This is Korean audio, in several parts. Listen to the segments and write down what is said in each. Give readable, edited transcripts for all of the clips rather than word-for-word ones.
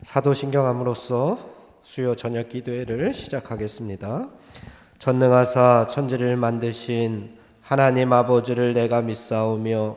사도신경함으로써 수요 저녁 기도회를 시작하겠습니다. 전능하사 천지를 만드신 하나님 아버지를 내가 믿사오며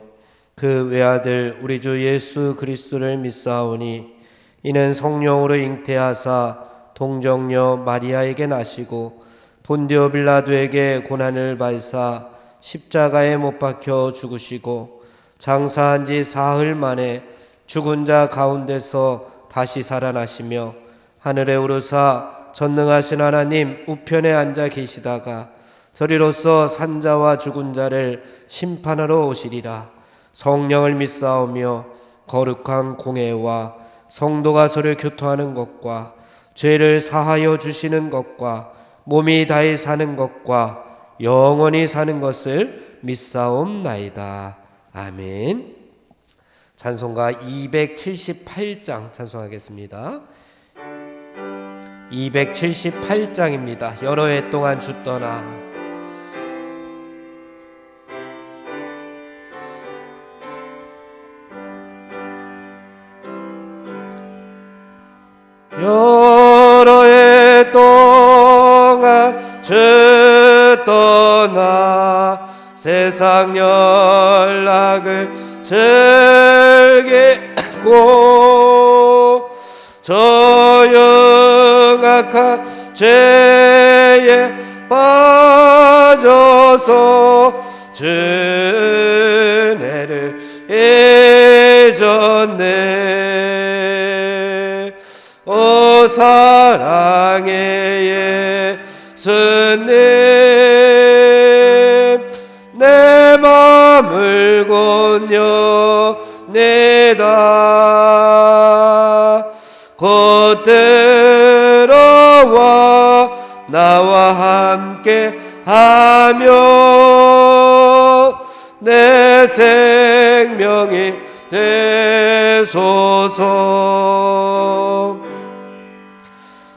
그 외아들 우리 주 예수 그리스도를 믿사오니 이는 성령으로 잉태하사 동정녀 마리아에게 나시고 본디오 빌라도에게 고난을 받으사 십자가에 못 박혀 죽으시고 장사한 지 사흘 만에 죽은 자 가운데서 다시 살아나시며 하늘에 오르사 전능하신 하나님 우편에 앉아 계시다가 서리로서 산자와 죽은 자를 심판하러 오시리라. 성령을 믿사오며 거룩한 공회와 성도가 서로 교통하는 것과 죄를 사하여 주시는 것과 몸이 다히 사는 것과 영원히 사는 것을 믿사옵나이다. 아멘. 찬송가 278장 찬송하겠습니다. 278장입니다. 여러 해 동안 주 떠나. 여러 해 동안 주 떠나 세상 연락을 즐기고 저 영악한 죄에 빠져서 주내를 잊었네. 오 사랑의 예수님 내 맘을 건너내다 곧 들어와 나와 함께 하며 내 생명이 되소서.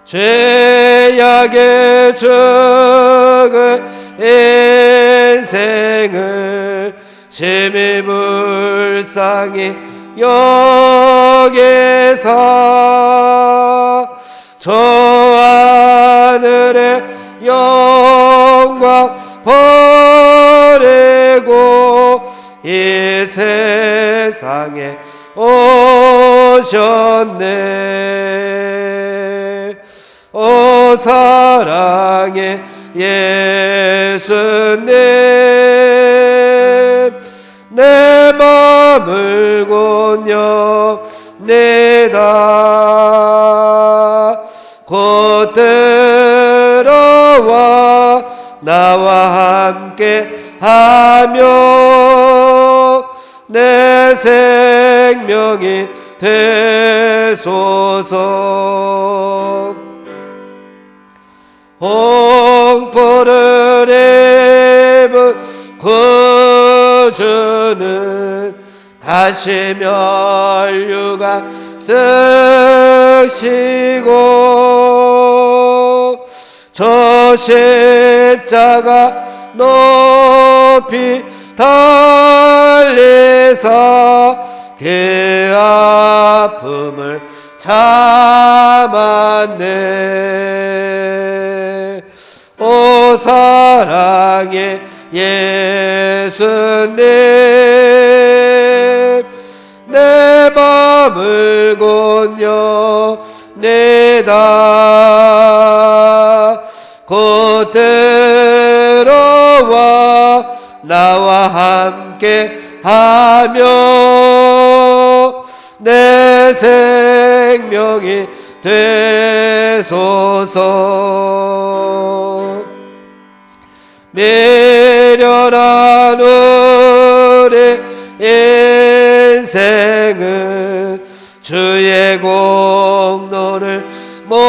죄악의 죽은 인생을 심히 불쌍히 여기사 저 하늘의 영광 버리고 이 세상에 오셨네. 오 사랑의 예수님 내 맘을 건너내다 곧 들어와 나와 함께 하며 내 생명이 되소서. 홍포를 입은 구주는 다시 면류관 쓰시고 저 십자가 높이 달리사 그 아픔을 참았네. 오 사랑의 예수님 내 맘을 건너내다 곧 들어와 나와 함께 하며 내 생명이 되소서. 미련한 우리 인생은 주의 공로를 모르고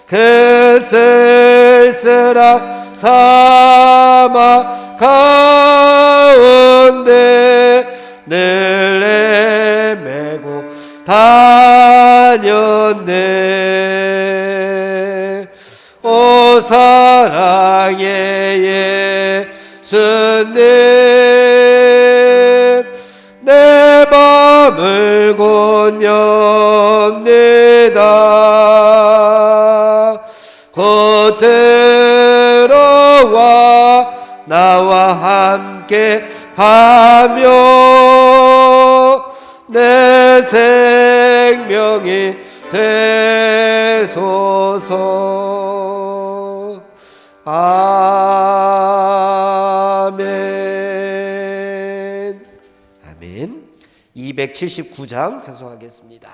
그 쓸쓸한 사막 가운데 늘 헤매고 다녔네. 오 사랑의 예수님 내 맘을 곧 엽니다. 곧 들어와 나와 함께 하며 내 생명이 되소서. 아멘. 아멘. 279장 찬송하겠습니다.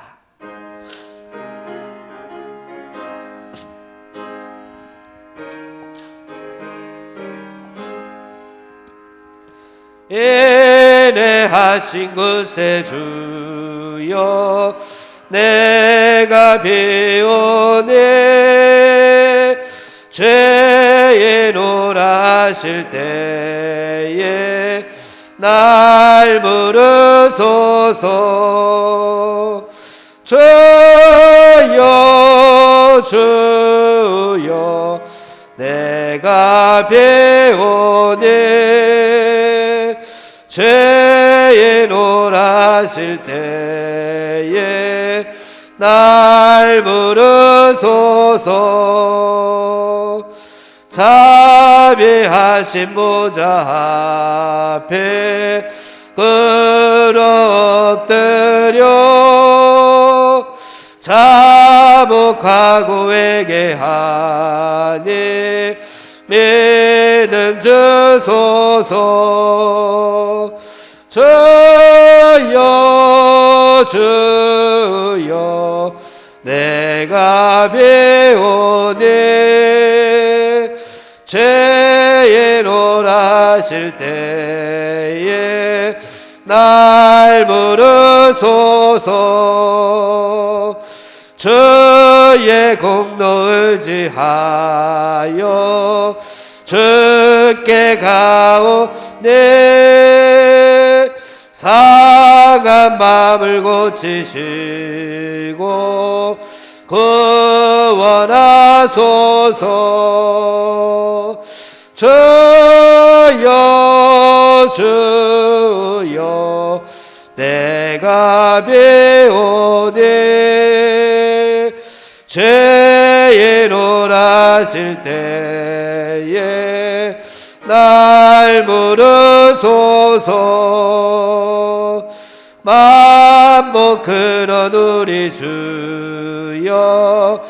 인내하신 구세주여 내가 비오네 죄에 놀라실 때에 날 부르소서. 주여 주여 내가 배우네 죄에 놀라실 때에 날 부르소서. 자비하신 보좌 앞에 끌어 엎드려 자복하고 회개하니 믿음 주소서. 주여 주여 내가 배우네 죄에 놀라실 때에 날 부르소서. 주의 공로 의지하여 주께 가오네 상한 마음을 고치시고 구원하소서. 주여 주여 내가 배우네 죄에 놀라실 때에 날 부르소서. 만복 그런 우리 주여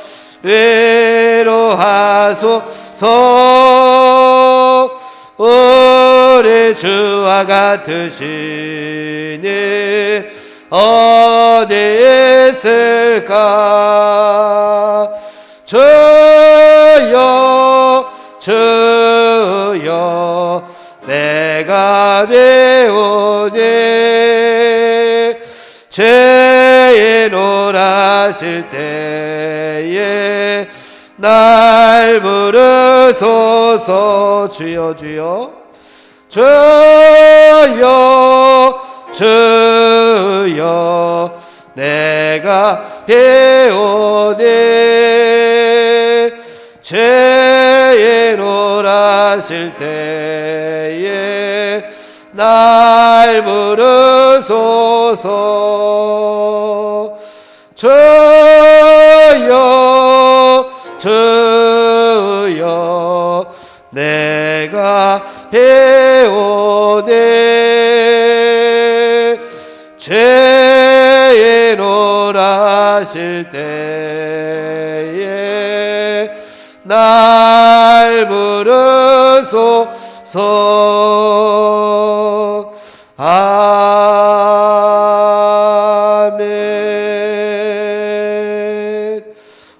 위로하소서. 우리 주와 같으시니 어디 있을까. 주여 주여 내가 배우네 죄에 놀라실 때에 날 부르소서. 주여 주여 주여 주여 내가 배우네 죄에 놀라실 때에 날 부르소서. 주여 주여 내가 배우네 죄에 놀라실 때에 날 부르소서. 아멘.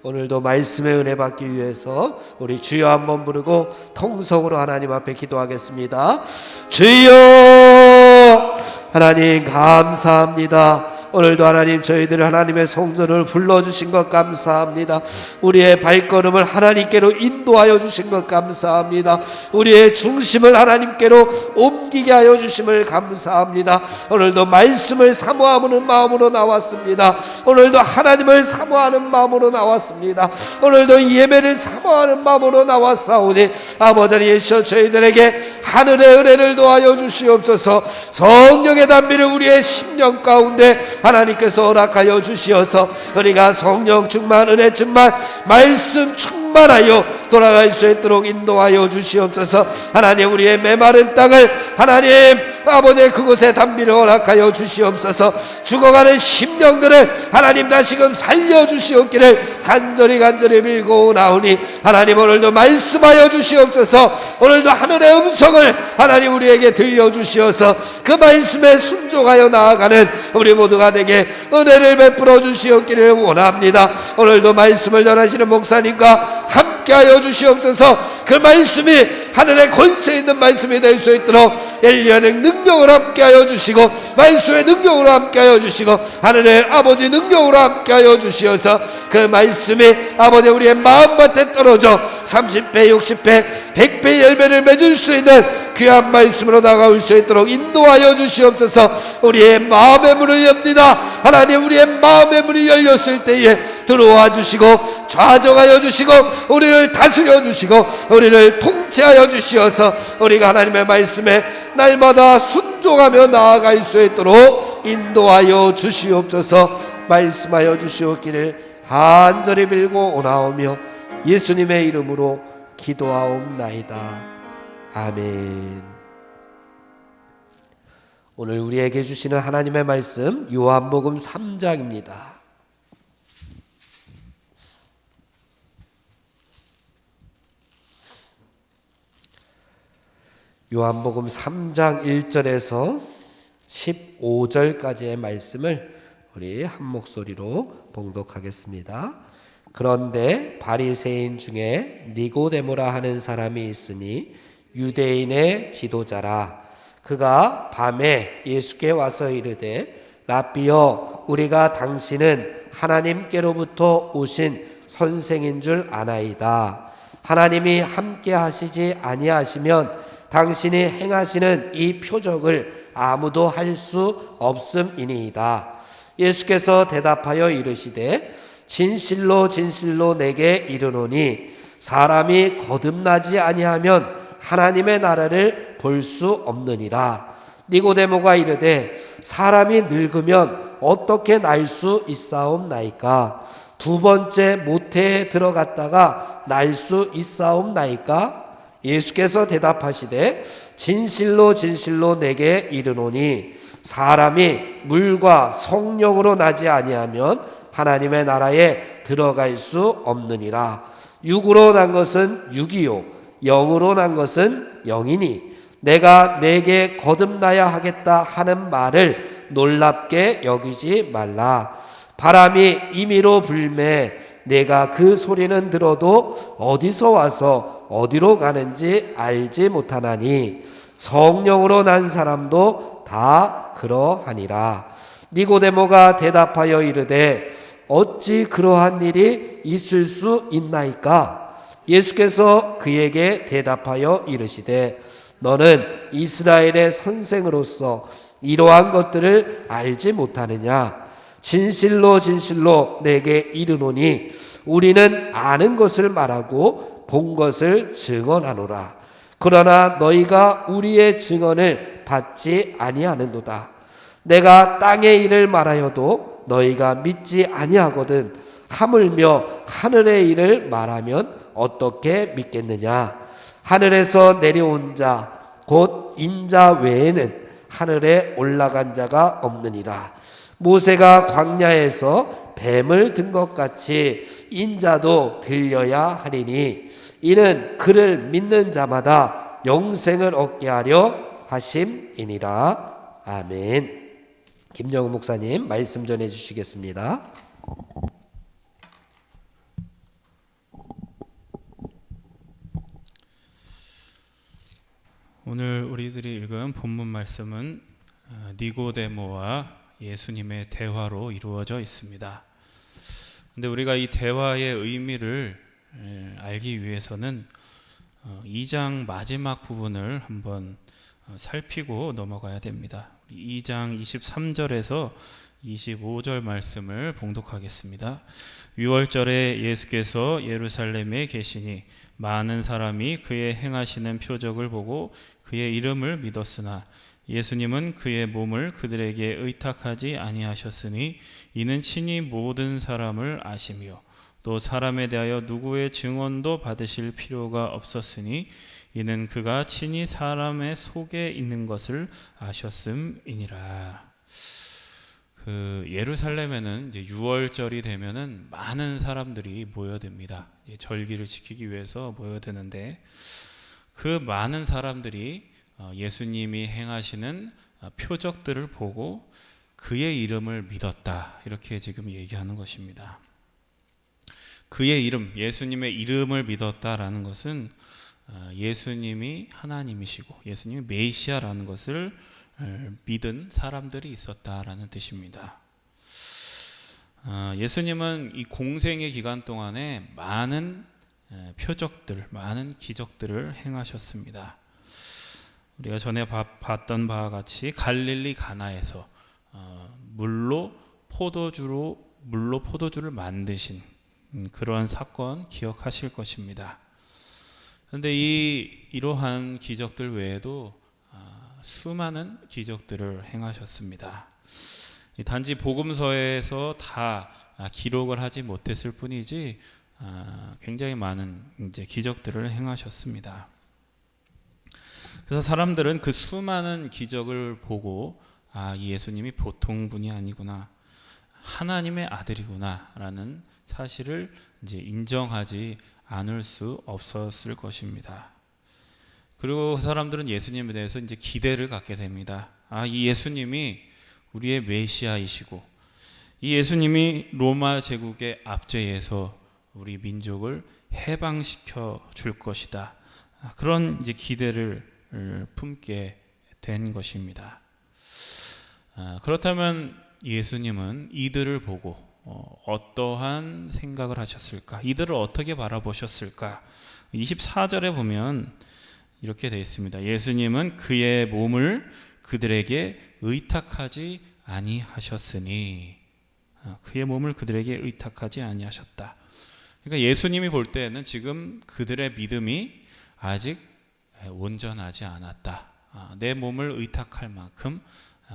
오늘도 말씀의 은혜 받기 위해서 우리 주여 한번 부르고 통성으로 하나님 앞에 기도하겠습니다. 주여 하나님 감사합니다. 오늘도 하나님 저희들 하나님의 성전을 불러주신 것 감사합니다. 우리의 발걸음을 하나님께로 인도하여 주신 것 감사합니다. 우리의 중심을 하나님께로 옮기게 하여 주심을 감사합니다. 오늘도 말씀을 사모하는 마음으로 나왔습니다. 오늘도 하나님을 사모하는 마음으로 나왔습니다. 오늘도 예배를 사모하는 마음으로 나왔사오니 아버지 예수 저희들에게 하늘의 은혜를 도하여 주시옵소서. 성령의 담비를 우리의 심령 가운데 하나님께서 허락하여 주시어서 우리가 성령 충만 은혜 충만 말씀 충만하여 돌아갈 수 있도록 인도하여 주시옵소서. 하나님 우리의 메마른 땅을 하나님 아버지 그곳에 담비를 허락하여 주시옵소서. 죽어가는 심령들을 하나님 다시금 살려주시옵기를 간절히 빌고 나오니 하나님 오늘도 말씀하여 주시옵소서. 오늘도 하늘의 음성을 하나님 우리에게 들려주시어서 그 말씀에 순종하여 나아가는 우리 모두가 되게 은혜를 베풀어 주시옵기를 원합니다. 오늘도 말씀을 전하시는 목사님과 함께하여 주시옵소서. 그 말씀이 하늘의 권세 있는 말씀이 될 수 있도록 엘리야의 능력으로 함께하여 주시고 말씀의 능력으로 함께하여 주시고 하늘의 아버지 능력으로 함께하여 주시어서 그 말씀이 아버지 우리의 마음밭에 떨어져 30배 60배 100배의 열매를 맺을 수 있는 귀한 말씀으로 나아갈 수 있도록 인도하여 주시옵소서. 우리의 마음의 문을 엽니다. 하나님 우리의 마음의 문이 열렸을 때에 들어와 주시고 좌정하여 주시고 우리를 다스려 주시고 우리를 통치하여 주시어서 우리가 하나님의 말씀에 날마다 순종하며 나아갈 수 있도록 인도하여 주시옵소서. 말씀하여 주시옵기를 간절히 빌고 오나오며 예수님의 이름으로 기도하옵나이다. 아멘. 오늘 우리에게 주시는 하나님의 말씀 요한복음 3장입니다. 요한복음 3장 1절에서 15절까지의 말씀을 우리 한 목소리로 봉독하겠습니다. 그런데 바리새인 중에 니고데모라 하는 사람이 있으니 유대인의 지도자라. 그가 밤에 예수께 와서 이르되 라삐여 우리가 당신은 하나님께로부터 오신 선생인 줄 아나이다. 하나님이 함께 하시지 아니하시면 당신이 행하시는 이 표적을 아무도 할 수 없음이니이다. 예수께서 대답하여 이르시되 진실로 진실로 내게 이르노니 사람이 거듭나지 아니하면 하나님의 나라를 볼 수 없느니라. 니고데모가 이르되 사람이 늙으면 어떻게 날 수 있사옵나이까? 두 번째 모태에 들어갔다가 날 수 있사옵나이까? 예수께서 대답하시되 진실로 진실로 내게 이르노니 사람이 물과 성령으로 나지 아니하면 하나님의 나라에 들어갈 수 없느니라. 육으로 난 것은 육이요 영으로 난 것은 영이니 내가 내게 거듭나야 하겠다 하는 말을 놀랍게 여기지 말라. 바람이 임의로 불매 내가 그 소리는 들어도 어디서 와서 어디로 가는지 알지 못하나니 성령으로 난 사람도 다 그러하니라. 니고데모가 대답하여 이르되 어찌 그러한 일이 있을 수 있나이까? 예수께서 그에게 대답하여 이르시되 너는 이스라엘의 선생으로서 이러한 것들을 알지 못하느냐? 진실로 진실로 내게 이르노니 우리는 아는 것을 말하고 본 것을 증언하노라. 그러나 너희가 우리의 증언을 받지 아니하는도다. 내가 땅의 일을 말하여도 너희가 믿지 아니하거든 하물며 하늘의 일을 말하면 어떻게 믿겠느냐? 하늘에서 내려온 자 곧 인자 외에는 하늘에 올라간 자가 없느니라. 모세가 광야에서 뱀을 든 것 같이 인자도 들려야 하리니 이는 그를 믿는 자마다 영생을 얻게 하려 하심이니라. 아멘. 김영우 목사님 말씀 전해 주시겠습니다. 오늘 우리들이 읽은 본문 말씀은 니고데모와 예수님의 대화로 이루어져 있습니다. 근데 우리가 이 대화의 의미를 알기 위해서는 2장 마지막 부분을 한번 살피고 넘어가야 됩니다. 2장 23절에서 25절 말씀을 봉독하겠습니다. 유월절에 예수께서 예루살렘에 계시니 많은 사람이 그의 행하시는 표적을 보고 그의 이름을 믿었으나 예수님은 그의 몸을 그들에게 의탁하지 아니하셨으니 이는 친히 모든 사람을 아시며 또 사람에 대하여 누구의 증언도 받으실 필요가 없었으니 이는 그가 친히 사람의 속에 있는 것을 아셨음이니라. 예루살렘에는 이제 유월절이 되면은 많은 사람들이 모여듭니다. 절기를 지키기 위해서 모여드는데 그 많은 사람들이 예수님이 행하시는 표적들을 보고 그의 이름을 믿었다. 이렇게 지금 얘기하는 것입니다. 그의 이름, 예수님의 이름을 믿었다라는 것은 예수님이 하나님이시고 예수님이 메시아라는 것을 믿은 사람들이 있었다라는 뜻입니다. 예수님은 이 공생의 기간 동안에 많은 표적들, 많은 기적들을 행하셨습니다. 우리가 전에 봤던 바와 같이 갈릴리 가나에서 물로 포도주를 만드신 그러한 사건 기억하실 것입니다. 그런데 이러한 기적들 외에도 수많은 기적들을 행하셨습니다. 단지 복음서에서 다 기록을 하지 못했을 뿐이지 굉장히 많은 이제 기적들을 행하셨습니다. 그래서 사람들은 그 수많은 기적을 보고 이 예수님이 보통 분이 아니구나, 하나님의 아들이구나라는 사실을 이제 인정하지 않을 수 없었을 것입니다. 그리고 사람들은 예수님에 대해서 이제 기대를 갖게 됩니다. 이 예수님이 우리의 메시아이시고 이 예수님이 로마 제국의 압제에서 우리 민족을 해방시켜 줄 것이다. 그런 이제 기대를 품게 된 것입니다. 그렇다면 예수님은 이들을 보고 어떠한 생각을 하셨을까? 이들을 어떻게 바라보셨을까? 24절에 보면 이렇게 되어 있습니다. 예수님은 그의 몸을 그들에게 의탁하지 아니하셨으니, 그의 몸을 그들에게 의탁하지 아니하셨다. 그러니까 예수님이 볼 때는 지금 그들의 믿음이 아직 온전하지 않았다. 내 몸을 의탁할 만큼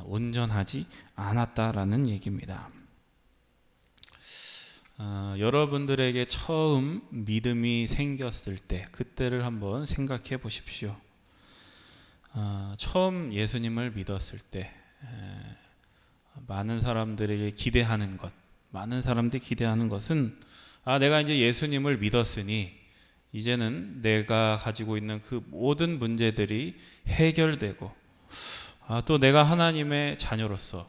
온전하지 않았다라는 얘기입니다. 여러분들에게 처음 믿음이 생겼을 때 그때를 한번 생각해 보십시오. 처음 예수님을 믿었을 때 많은 사람들이 기대하는 것은 내가 이제 예수님을 믿었으니 이제는 내가 가지고 있는 그 모든 문제들이 해결되고 또 내가 하나님의 자녀로서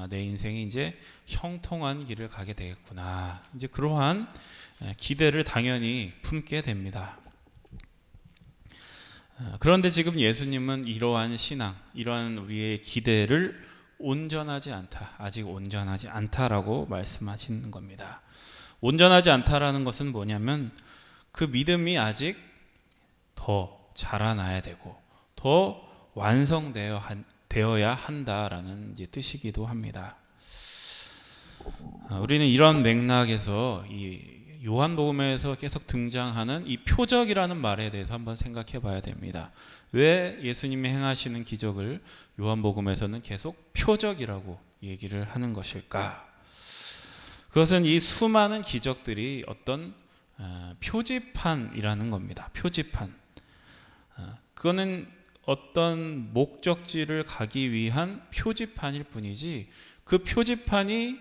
내 인생이 이제 형통한 길을 가게 되겠구나. 이제 그러한 기대를 당연히 품게 됩니다. 그런데 지금 예수님은 이러한 신앙, 이러한 우리의 기대를 아직 온전하지 않다라고 말씀하시는 겁니다. 온전하지 않다라는 것은 뭐냐면 그 믿음이 아직 더 자라나야 되고 더 완성되어야 한다라는 이제 뜻이기도 합니다. 우리는 이런 맥락에서 이 요한복음에서 계속 등장하는 이 표적이라는 말에 대해서 한번 생각해 봐야 됩니다. 왜 예수님이 행하시는 기적을 요한복음에서는 계속 표적이라고 얘기를 하는 것일까? 그것은 이 수많은 기적들이 어떤 표지판이라는 겁니다. 표지판. 그거는 어떤 목적지를 가기 위한 표지판일 뿐이지 그 표지판이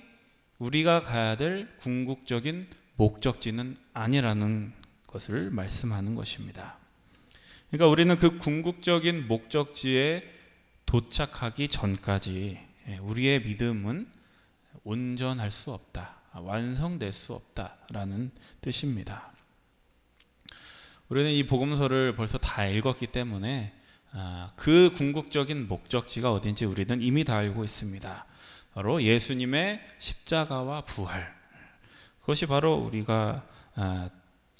우리가 가야 될 궁극적인 목적지는 아니라는 것을 말씀하는 것입니다. 그러니까 우리는 그 궁극적인 목적지에 도착하기 전까지 우리의 믿음은 온전할 수 없다, 완성될 수 없다라는 뜻입니다. 우리는 이 복음서를 벌써 다 읽었기 때문에 그 궁극적인 목적지가 어딘지 우리는 이미 다 알고 있습니다. 바로 예수님의 십자가와 부활. 그것이 바로 우리가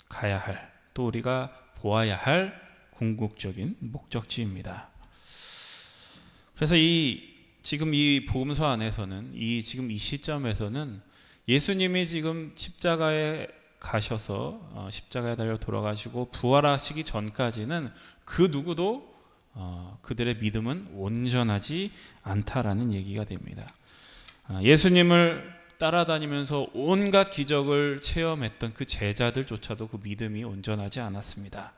가야 할, 또 우리가 보아야 할 궁극적인 목적지입니다. 그래서 지금 이 복음서 안에서는 지금 이 시점에서는 예수님이 지금 십자가에 가셔서 십자가에 달려 돌아가시고 부활하시기 전까지는 그 누구도 그들의 믿음은 온전하지 않다라는 얘기가 됩니다. 예수님을 따라다니면서 온갖 기적을 체험했던 그 제자들조차도 그 믿음이 온전하지 않았습니다.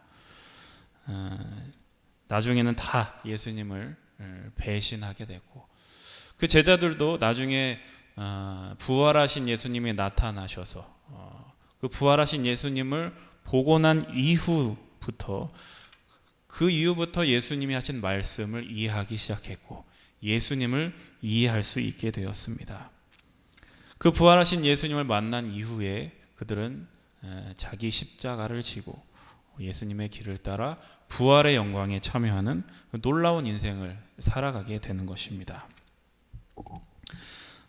나중에는 다 예수님을 배신하게 됐고, 그 제자들도 나중에 부활하신 예수님이 나타나셔서 그 부활하신 예수님을 보고 난 이후부터 예수님이 하신 말씀을 이해하기 시작했고 예수님을 이해할 수 있게 되었습니다. 그 부활하신 예수님을 만난 이후에 그들은 자기 십자가를 지고 예수님의 길을 따라 부활의 영광에 참여하는 놀라운 인생을 살아가게 되는 것입니다.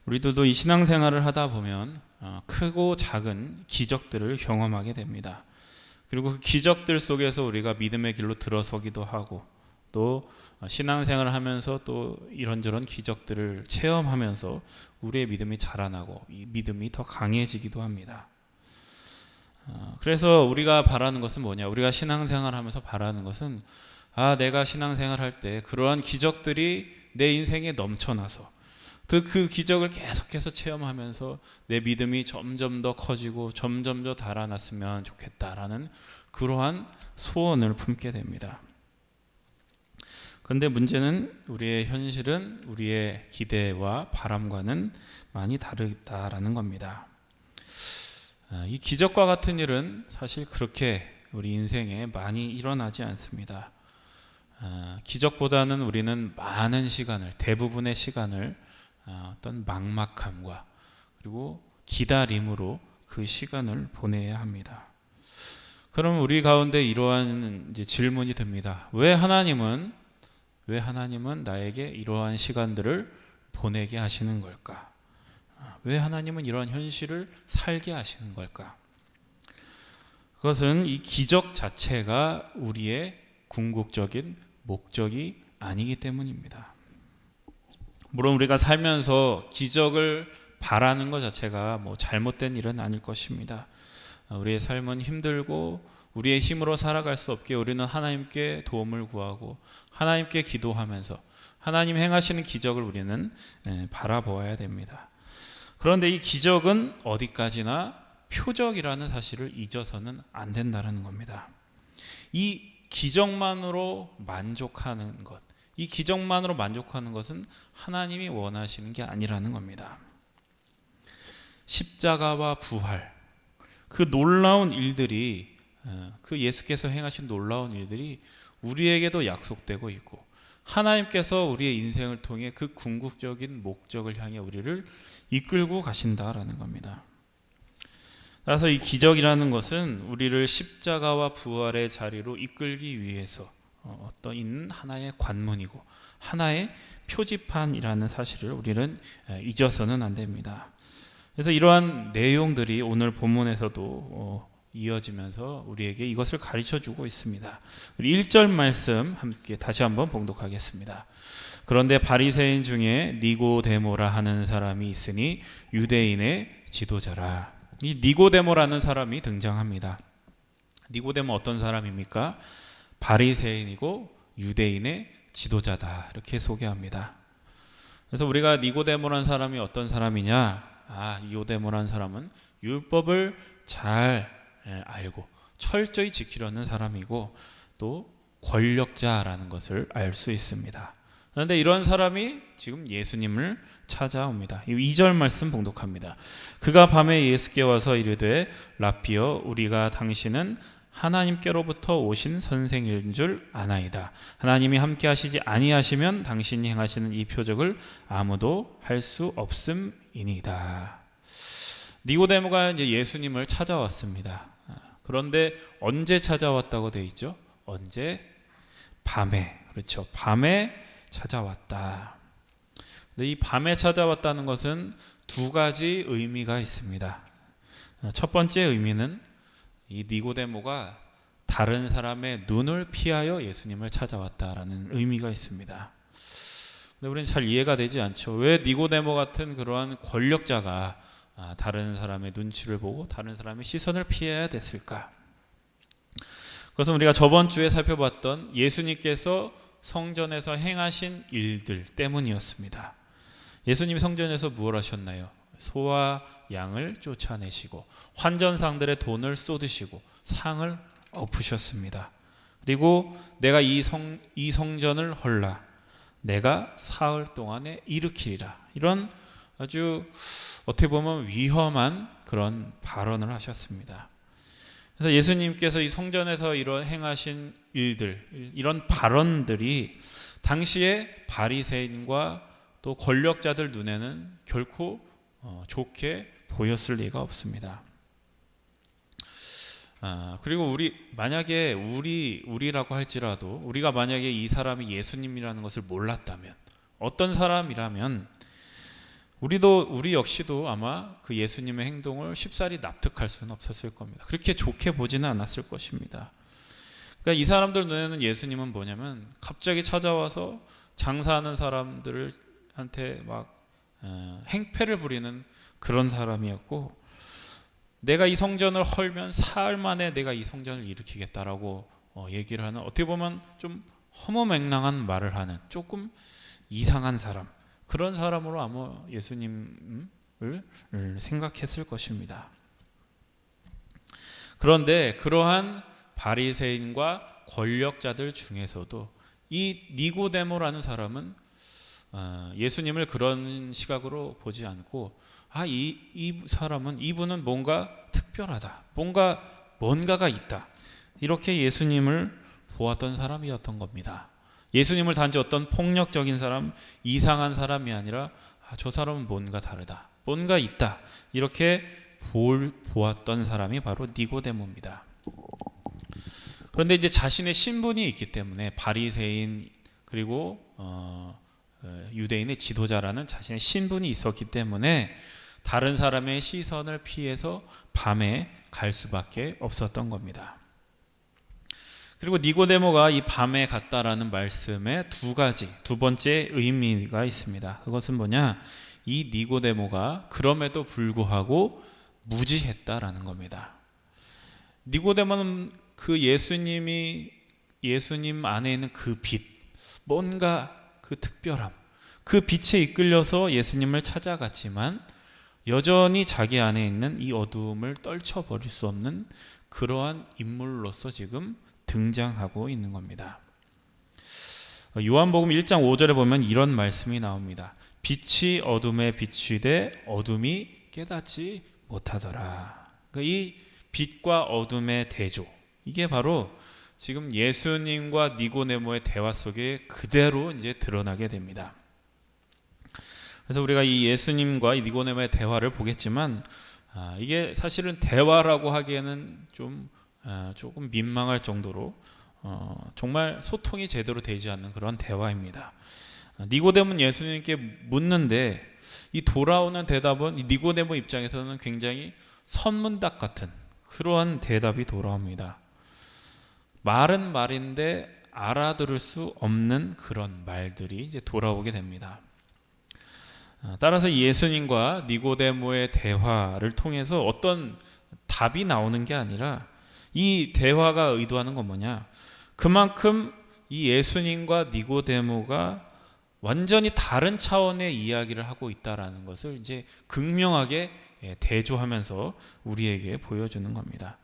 우리들도 이 신앙생활을 하다 보면 크고 작은 기적들을 경험하게 됩니다. 그리고 그 기적들 속에서 우리가 믿음의 길로 들어서기도 하고, 또 신앙생활을 하면서 또 이런저런 기적들을 체험하면서 우리의 믿음이 자라나고 이 믿음이 더 강해지기도 합니다. 그래서 우리가 바라는 것은 뭐냐? 우리가 신앙생활을 하면서 바라는 것은 내가 신앙생활할 때 그러한 기적들이 내 인생에 넘쳐나서 그 기적을 계속해서 체험하면서 내 믿음이 점점 더 커지고 점점 더 달아났으면 좋겠다라는 그러한 소원을 품게 됩니다. 그런데 문제는 우리의 현실은 우리의 기대와 바람과는 많이 다르다라는 겁니다. 이 기적과 같은 일은 사실 그렇게 우리 인생에 많이 일어나지 않습니다. 기적보다는 우리는 많은 시간을, 대부분의 시간을 어떤 막막함과 그리고 기다림으로 그 시간을 보내야 합니다. 그럼 우리 가운데 이러한 이제 질문이 듭니다. 왜 하나님은 나에게 이러한 시간들을 보내게 하시는 걸까? 왜 하나님은 이러한 현실을 살게 하시는 걸까? 그것은 이 기적 자체가 우리의 궁극적인 목적이 아니기 때문입니다. 물론 우리가 살면서 기적을 바라는 것 자체가 잘못된 일은 아닐 것입니다. 우리의 삶은 힘들고 우리의 힘으로 살아갈 수 없게 우리는 하나님께 도움을 구하고 하나님께 기도하면서 하나님 행하시는 기적을 우리는 바라보아야 됩니다. 그런데 이 기적은 어디까지나 표적이라는 사실을 잊어서는 안 된다는 겁니다. 이 기적만으로 만족하는 것, 이 기적만으로 만족하는 것은 하나님이 원하시는 게 아니라는 겁니다. 십자가와 부활, 그 놀라운 일들이, 그 예수께서 행하신 놀라운 일들이 우리에게도 약속되고 있고 하나님께서 우리의 인생을 통해 그 궁극적인 목적을 향해 우리를 이끌고 가신다라는 겁니다. 따라서 이 기적이라는 것은 우리를 십자가와 부활의 자리로 이끌기 위해서 어떤 하나의 관문이고 하나의 표지판이라는 사실을 우리는 잊어서는 안 됩니다. 그래서 이러한 내용들이 오늘 본문에서도 이어지면서 우리에게 이것을 가르쳐주고 있습니다. 우리 1절 말씀 함께 다시 한번 봉독하겠습니다. 그런데 바리새인 중에 니고데모라 하는 사람이 있으니 유대인의 지도자라. 이 니고데모라는 사람이 등장합니다. 니고데모 어떤 사람입니까? 바리새인이고 유대인의 지도자다, 이렇게 소개합니다. 그래서 우리가 니고데모라는 사람이 어떤 사람이냐? 니고데모라는 사람은 율법을 잘 알고 철저히 지키려는 사람이고 또 권력자라는 것을 알 수 있습니다. 그런데 이런 사람이 지금 예수님을 찾아옵니다. 2절 말씀 봉독합니다. 그가 밤에 예수께 와서 이르되 라피여, 우리가 당신은 하나님께로부터 오신 선생인 줄 아나이다. 하나님이 함께 하시지 아니하시면 당신이 행하시는 이 표적을 아무도 할 수 없음이니이다. 니고데모가 이제 예수님을 찾아왔습니다. 그런데 언제 찾아왔다고 되어 있죠? 언제? 밤에. 그렇죠. 밤에 찾아왔다. 근데 이 밤에 찾아왔다는 것은 두 가지 의미가 있습니다. 첫 번째 의미는 이 니고데모가 다른 사람의 눈을 피하여 예수님을 찾아왔다라는 의미가 있습니다. 근데 우리는 잘 이해가 되지 않죠. 왜 니고데모 같은 그러한 권력자가 다른 사람의 눈치를 보고 다른 사람의 시선을 피해야 됐을까? 그것은 우리가 저번 주에 살펴봤던 예수님께서 성전에서 행하신 일들 때문이었습니다. 예수님이 성전에서 무엇을 하셨나요? 소와 양을 쫓아내시고 환전상들의 돈을 쏟으시고 상을 엎으셨습니다. 그리고 내가 이 성전을 헐라 내가 사흘 동안에 일으키리라. 이런 아주 어떻게 보면 위험한 그런 발언을 하셨습니다. 그래서 예수님께서 이 성전에서 이런 행하신 일들, 이런 발언들이 당시에 바리새인과 또 권력자들 눈에는 결코 좋게 보였을 리가 없습니다. 그리고 만약에 우리라고 할지라도 우리가 만약에 이 사람이 예수님이라는 것을 몰랐다면, 어떤 사람이라면 우리 역시도 아마 그 예수님의 행동을 쉽사리 납득할 수는 없었을 겁니다. 그렇게 좋게 보지는 않았을 것입니다. 그러니까 이 사람들 눈에는 예수님은 뭐냐면 갑자기 찾아와서 장사하는 사람들한테 막 행패를 부리는 그런 사람이었고, 내가 이 성전을 헐면 사흘 만에 내가 이 성전을 일으키겠다라고 얘기를 하는, 어떻게 보면 좀 허무맹랑한 말을 하는 조금 이상한 사람, 그런 사람으로 아마 예수님을 생각했을 것입니다. 그런데 그러한 바리새인과 권력자들 중에서도 이 니고데모라는 사람은 예수님을 그런 시각으로 보지 않고, 이 사람은, 이분은 뭔가 특별하다, 뭔가가 있다, 이렇게 예수님을 보았던 사람이었던 겁니다. 예수님을 단지 어떤 폭력적인 사람, 이상한 사람이 아니라 저 사람은 뭔가 다르다, 뭔가 있다, 이렇게 보았던 사람이 바로 니고데모입니다. 그런데 이제 자신의 신분이 있기 때문에 바리새인 그리고 유대인의 지도자라는 자신의 신분이 있었기 때문에 다른 사람의 시선을 피해서 밤에 갈 수밖에 없었던 겁니다. 그리고 니고데모가 이 밤에 갔다라는 말씀에 두 번째 의미가 있습니다. 그것은 뭐냐? 이 니고데모가 그럼에도 불구하고 무지했다라는 겁니다. 니고데모는 그 예수님 안에 있는 그 빛, 뭔가 그 특별함, 그 빛에 이끌려서 예수님을 찾아갔지만 여전히 자기 안에 있는 이 어두움을 떨쳐버릴 수 없는 그러한 인물로서 지금 등장하고 있는 겁니다. 요한복음 1장 5절에 보면 이런 말씀이 나옵니다. 빛이 어둠에 비추되 어둠이 깨닫지 못하더라. 그러니까 이 빛과 어둠의 대조, 이게 바로 지금 예수님과 니고데모의 대화 속에 그대로 이제 드러나게 됩니다. 그래서 우리가 이 예수님과 이 니고데모의 대화를 보겠지만 이게 사실은 대화라고 하기에는 조금 민망할 정도로 정말 소통이 제대로 되지 않는 그런 대화입니다. 니고데모는 예수님께 묻는데 이 돌아오는 대답은 이 니고데모 입장에서는 굉장히 선문답 같은 그러한 대답이 돌아옵니다. 말은 말인데 알아들을 수 없는 그런 말들이 이제 돌아오게 됩니다. 따라서 예수님과 니고데모의 대화를 통해서 어떤 답이 나오는 게 아니라 이 대화가 의도하는 건 뭐냐? 그만큼 이 예수님과 니고데모가 완전히 다른 차원의 이야기를 하고 있다라는 것을 이제 극명하게 대조하면서 우리에게 보여주는 겁니다.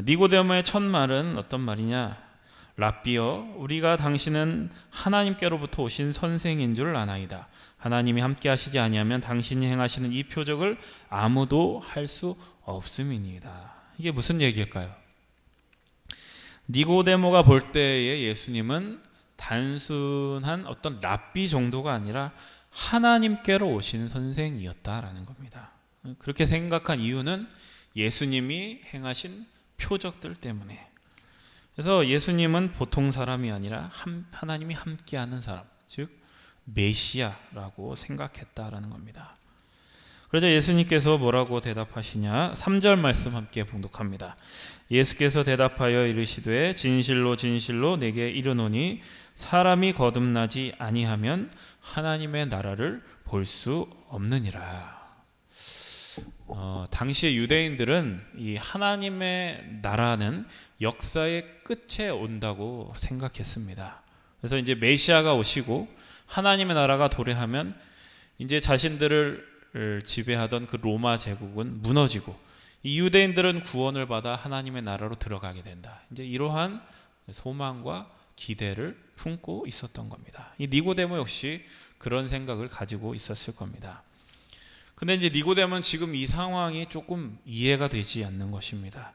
니고데모의 첫 말은 어떤 말이냐? 랍비여, 우리가 당신은 하나님께로부터 오신 선생인 줄 아나이다. 하나님이 함께 하시지 아니하면 당신이 행하시는 이 표적을 아무도 할 수 없음이니이다. 이게 무슨 얘기일까요? 니고데모가 볼 때의 예수님은 단순한 어떤 랍비 정도가 아니라 하나님께로 오신 선생이었다라는 겁니다. 그렇게 생각한 이유는 예수님이 행하신 표적들 때문에. 그래서 예수님은 보통 사람이 아니라 하나님이 함께하는 사람, 즉 메시아라고 생각했다라는 겁니다. 그러자 예수님께서 뭐라고 대답하시냐? 3절 말씀 함께 봉독합니다. 예수께서 대답하여 이르시되 진실로 진실로 내게 이르노니 사람이 거듭나지 아니하면 하나님의 나라를 볼 수 없느니라. 당시의 유대인들은 이 하나님의 나라는 역사의 끝에 온다고 생각했습니다. 그래서 이제 메시아가 오시고 하나님의 나라가 도래하면 이제 자신들을 지배하던 그 로마 제국은 무너지고 이 유대인들은 구원을 받아 하나님의 나라로 들어가게 된다. 이제 이러한 소망과 기대를 품고 있었던 겁니다. 이 니고데모 역시 그런 생각을 가지고 있었을 겁니다. 근데 이제 니고데모는 지금 이 상황이 조금 이해가 되지 않는 것입니다.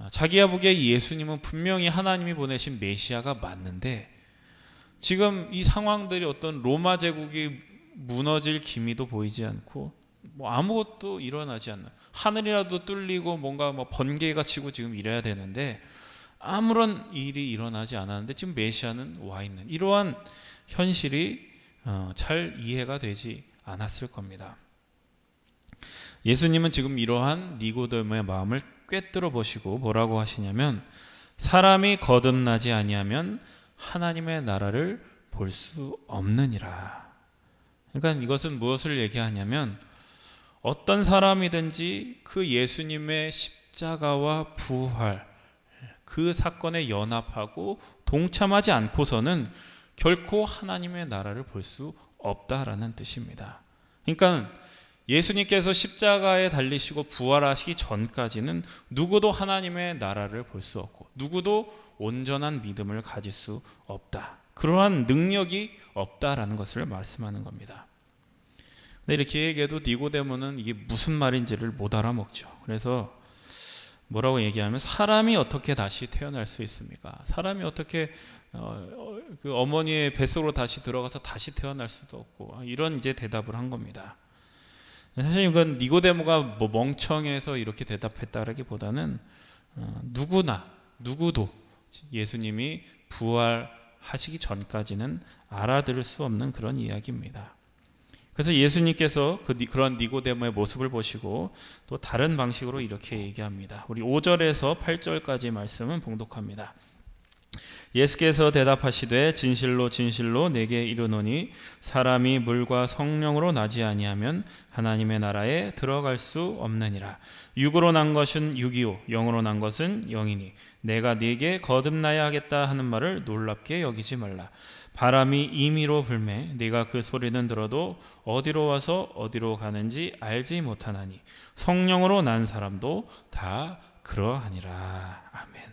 자기가 보기에 예수님은 분명히 하나님이 보내신 메시아가 맞는데 지금 이 상황들이 어떤 로마 제국이 무너질 기미도 보이지 않고 뭐 아무것도 일어나지 않는, 하늘이라도 뚫리고 뭔가 뭐 번개가 치고 지금 이래야 되는데 아무런 일이 일어나지 않았는데 지금 메시아는 와 있는 이러한 현실이 잘 이해가 되지 않았을 겁니다. 예수님은 지금 이러한 니고데모의 마음을 꿰뚫어 보시고 뭐라고 하시냐면 사람이 거듭나지 아니하면 하나님의 나라를 볼 수 없느니라. 그러니까 이것은 무엇을 얘기하냐면 어떤 사람이든지 그 예수님의 십자가와 부활 그 사건에 연합하고 동참하지 않고서는 결코 하나님의 나라를 볼 수 없다라는 뜻입니다. 그러니까 예수님께서 십자가에 달리시고 부활하시기 전까지는 누구도 하나님의 나라를 볼 수 없고 누구도 온전한 믿음을 가질 수 없다. 그러한 능력이 없다라는 것을 말씀하는 겁니다. 근데 이렇게 얘기해도 니고데모는 이게 무슨 말인지를 못 알아먹죠. 그래서 뭐라고 얘기하면 사람이 어떻게 다시 태어날 수 있습니까? 사람이 어떻게 그 어머니의 뱃속으로 다시 들어가서 다시 태어날 수도 없고 이런 이제 대답을 한 겁니다. 사실 이건 니고데모가 뭐 멍청해서 이렇게 대답했다라기보다는 누구도 예수님이 부활하시기 전까지는 알아들을 수 없는 그런 이야기입니다. 그래서 예수님께서 그런 니고데모의 모습을 보시고 또 다른 방식으로 이렇게 얘기합니다. 우리 5절에서 8절까지 말씀은 봉독합니다. 예수께서 대답하시되 진실로 진실로 내게 이르노니 사람이 물과 성령으로 나지 아니하면 하나님의 나라에 들어갈 수 없느니라. 육으로 난 것은 육이요 영으로 난 것은 영이니 내가 네게 거듭나야 하겠다 하는 말을 놀랍게 여기지 말라. 바람이 임의로 불매 네가 그 소리는 들어도 어디로 와서 어디로 가는지 알지 못하나니 성령으로 난 사람도 다 그러하니라. 아멘.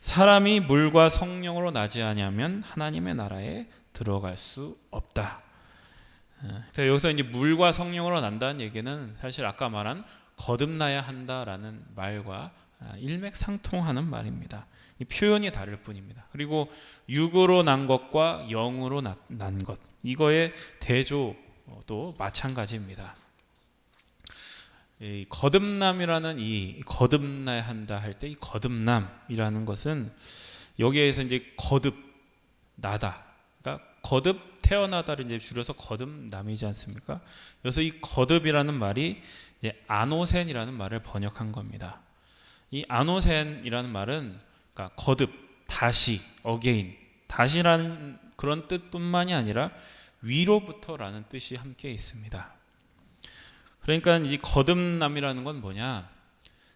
사람이 물과 성령으로 나지 아니하면 하나님의 나라에 들어갈 수 없다. 여기서 이제 물과 성령으로 난다는 얘기는 사실 아까 말한 거듭나야 한다라는 말과 일맥상통하는 말입니다. 이 표현이 다를 뿐입니다. 그리고 육으로 난 것과 영으로 난 것, 이거의 대조도 마찬가지입니다. 이 거듭남이라는 이 거듭나야 한다 할 때 이 거듭남이라는 것은 여기에서 이제 거듭나다, 그러니까 거듭 태어나다를 이제 줄여서 거듭남이지 않습니까? 그래서 이 거듭이라는 말이 이제 아노센이라는 말을 번역한 겁니다. 이 아노센이라는 말은 그러니까 거듭, 다시, 어게인, 다시라는 그런 뜻뿐만이 아니라 위로부터라는 뜻이 함께 있습니다. 그러니까 이 거듭남이라는 건 뭐냐?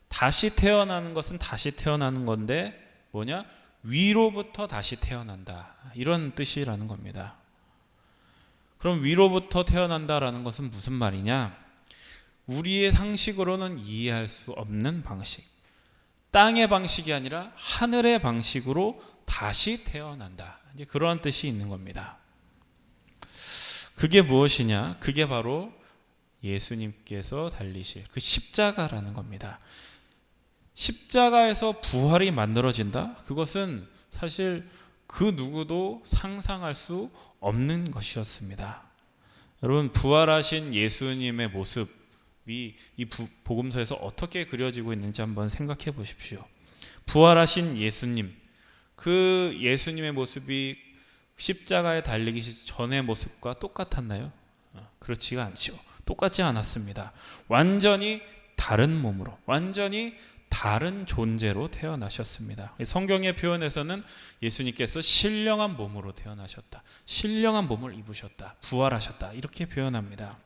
다시 태어나는 것은 다시 태어나는 건데 뭐냐? 위로부터 다시 태어난다. 이런 뜻이라는 겁니다. 그럼 위로부터 태어난다라는 것은 무슨 말이냐? 우리의 상식으로는 이해할 수 없는 방식. 땅의 방식이 아니라 하늘의 방식으로 다시 태어난다. 이제 그러한 뜻이 있는 겁니다. 그게 무엇이냐? 그게 바로 예수님께서 달리실 그 십자가라는 겁니다. 십자가에서 부활이 만들어진다? 그것은 사실 그 누구도 상상할 수 없는 것이었습니다. 여러분, 부활하신 예수님의 모습이 이 복음서에서 어떻게 그려지고 있는지 한번 생각해 보십시오. 부활하신 예수님, 그 예수님의 모습이 십자가에 달리기 전의 모습과 똑같았나요? 그렇지가 않죠. 똑같지 않았습니다. 완전히 다른 몸으로, 완전히 다른 존재로 태어나셨습니다. 성경의 표현에서는 예수님께서 신령한 몸으로 태어나셨다, 신령한 몸을 입으셨다, 부활하셨다, 이렇게 표현합니다.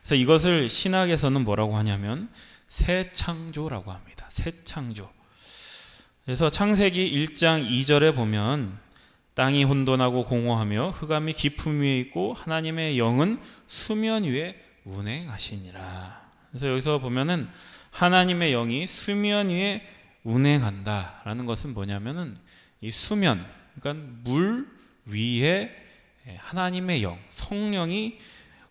그래서 이것을 신학에서는 뭐라고 하냐면 새 창조라고 합니다. 새 창조. 그래서 창세기 1장 2절에 보면 땅이 혼돈하고 공허하며 흑암이 깊음 위에 있고 하나님의 영은 수면 위에 운행하시니라. 그래서 여기서 보면은 하나님의 영이 수면 위에 운행한다라는 것은 뭐냐면은 이 수면, 그러니까 물 위에 하나님의 영, 성령이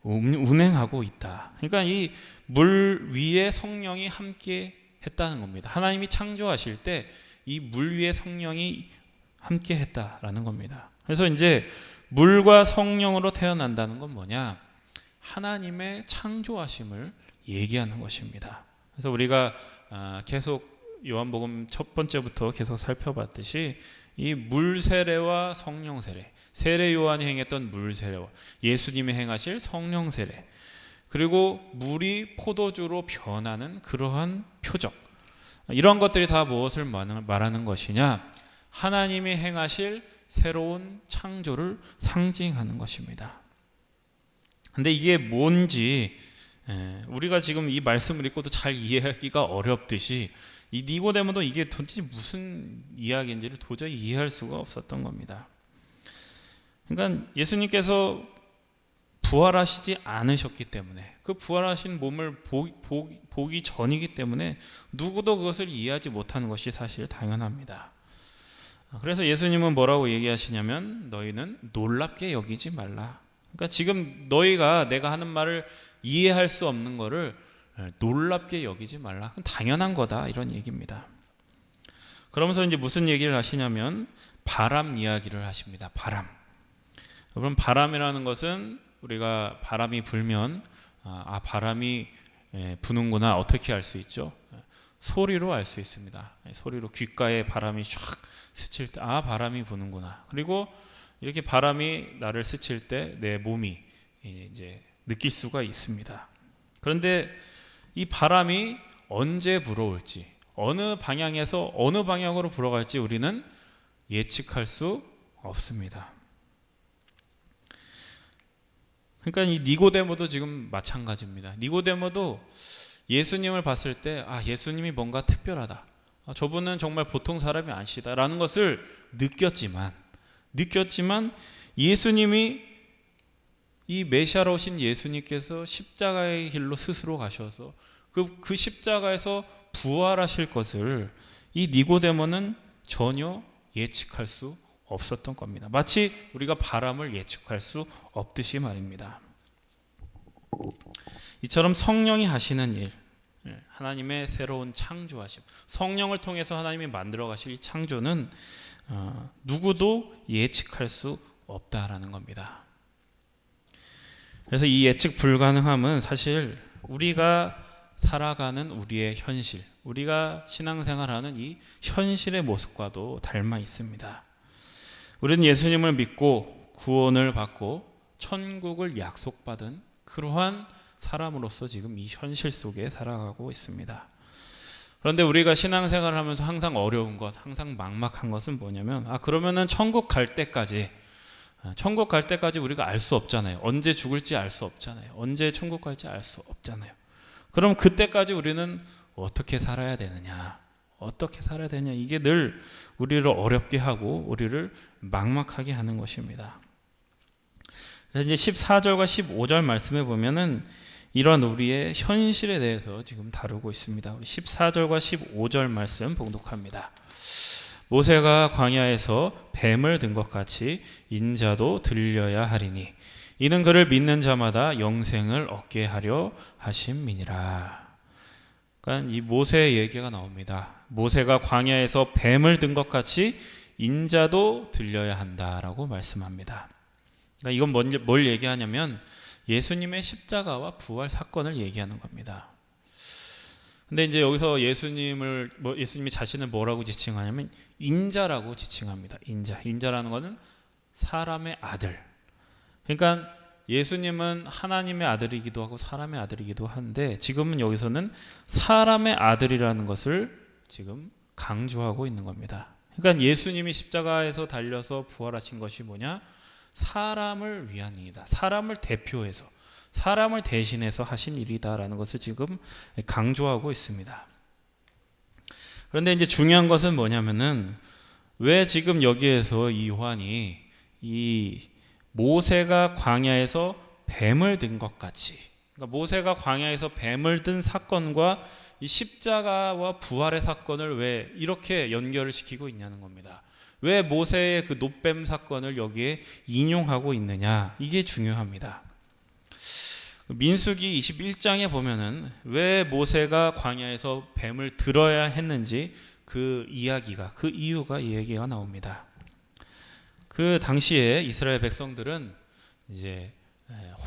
운행하고 있다. 그러니까 이 물 위에 성령이 함께 했다는 겁니다. 하나님이 창조하실 때 이 물 위에 성령이 함께 했다라는 겁니다. 그래서 이제 물과 성령으로 태어난다는 건 뭐냐? 하나님의 창조하심을 얘기하는 것입니다. 그래서 우리가 계속 요한복음 첫 번째부터 계속 살펴봤듯이 이 물 세례와 성령 세례, 세례 요한이 행했던 물 세례와 예수님이 행하실 성령 세례, 그리고 물이 포도주로 변하는 그러한 표적, 이런 것들이 다 무엇을 말하는 것이냐? 하나님이 행하실 새로운 창조를 상징하는 것입니다. 근데 이게 뭔지 우리가 지금 이 말씀을 읽고도 잘 이해하기가 어렵듯이 이 니고데모도 이게 도대체 무슨 이야기인지를 도저히 이해할 수가 없었던 겁니다. 그러니까 예수님께서 부활하시지 않으셨기 때문에, 그 부활하신 몸을 보기 전이기 때문에 누구도 그것을 이해하지 못하는 것이 사실 당연합니다. 그래서 예수님은 뭐라고 얘기하시냐면 너희는 놀랍게 여기지 말라. 그러니까 지금 너희가 내가 하는 말을 이해할 수 없는 거를 놀랍게 여기지 말라. 그건 당연한 거다, 이런 얘기입니다. 그러면서 이제 무슨 얘기를 하시냐면 바람 이야기를 하십니다. 바람. 여러분, 바람이라는 것은 우리가 바람이 불면 바람이 부는구나 어떻게 알 수 있죠? 소리로 알 수 있습니다. 소리로 귓가에 바람이 쫙 스칠 때 바람이 부는구나. 그리고 이렇게 바람이 나를 스칠 때 내 몸이 이제 느낄 수가 있습니다. 그런데 이 바람이 언제 불어올지, 어느 방향에서 어느 방향으로 불어갈지 우리는 예측할 수 없습니다. 그러니까 이 니고데모도 지금 마찬가지입니다. 니고데모도 예수님을 봤을 때 예수님이 뭔가 특별하다, 저분은 정말 보통 사람이 아니시다라는 것을 느꼈지만 예수님이, 이 메시아로 오신 예수님께서 십자가의 길로 스스로 가셔서 그 십자가에서 부활하실 것을 이 니고데모는 전혀 예측할 수 없었던 겁니다. 마치 우리가 바람을 예측할 수 없듯이 말입니다. 이처럼 성령이 하시는 일, 하나님의 새로운 창조하심, 성령을 통해서 하나님이 만들어 가실 이 창조는 누구도 예측할 수 없다라는 겁니다. 그래서 이 예측 불가능함은 사실 우리가 살아가는 우리의 현실, 우리가 신앙생활하는 이 현실의 모습과도 닮아 있습니다. 우리는 예수님을 믿고 구원을 받고 천국을 약속받은 그러한 사람으로서 지금 이 현실 속에 살아가고 있습니다. 그런데 우리가 신앙생활을 하면서 항상 어려운 것, 항상 막막한 것은 뭐냐면 그러면은 천국 갈 때까지 우리가 알 수 없잖아요. 언제 죽을지 알 수 없잖아요. 언제 천국 갈지 알 수 없잖아요. 그럼 그때까지 우리는 어떻게 살아야 되느냐? 이게 늘 우리를 어렵게 하고 우리를 막막하게 하는 것입니다. 그래서 이제 14절과 15절 말씀에 보면은 이런 우리의 현실에 대해서 지금 다루고 있습니다. 14절과 15절 말씀 봉독합니다. 모세가 광야에서 뱀을 든 것 같이 인자도 들려야 하리니 이는 그를 믿는 자마다 영생을 얻게 하려 하심이니라. 그러니까 이 모세의 얘기가 나옵니다. 모세가 광야에서 뱀을 든 것 같이 인자도 들려야 한다라고 말씀합니다. 그러니까 이건 뭘 얘기하냐면 예수님의 십자가와 부활 사건을 얘기하는 겁니다. 근데 이제 여기서 예수님이 자신을 뭐라고 지칭하냐면 인자라고 지칭합니다. 인자라는 것은 사람의 아들. 그러니까 예수님은 하나님의 아들이기도 하고 사람의 아들이기도 한데 지금은 여기서는 사람의 아들이라는 것을 지금 강조하고 있는 겁니다. 그러니까 예수님이 십자가에서 달려서 부활하신 것이 뭐냐? 사람을 위한 일이다. 사람을 대표해서, 사람을 대신해서 하신 일이다라는 것을 지금 강조하고 있습니다. 그런데 이제 중요한 것은 뭐냐면은 왜 지금 여기에서 이 요한이 이 모세가 광야에서 뱀을 든 것 같이, 그러니까 모세가 광야에서 뱀을 든 사건과 이 십자가와 부활의 사건을 왜 이렇게 연결을 시키고 있냐는 겁니다. 왜 모세의 그 놋뱀 사건을 여기에 인용하고 있느냐, 이게 중요합니다. 민수기 21장에 보면은 왜 모세가 광야에서 뱀을 들어야 했는지 그 이야기가, 그 이유가 이 얘기가 나옵니다. 그 당시에 이스라엘 백성들은 이제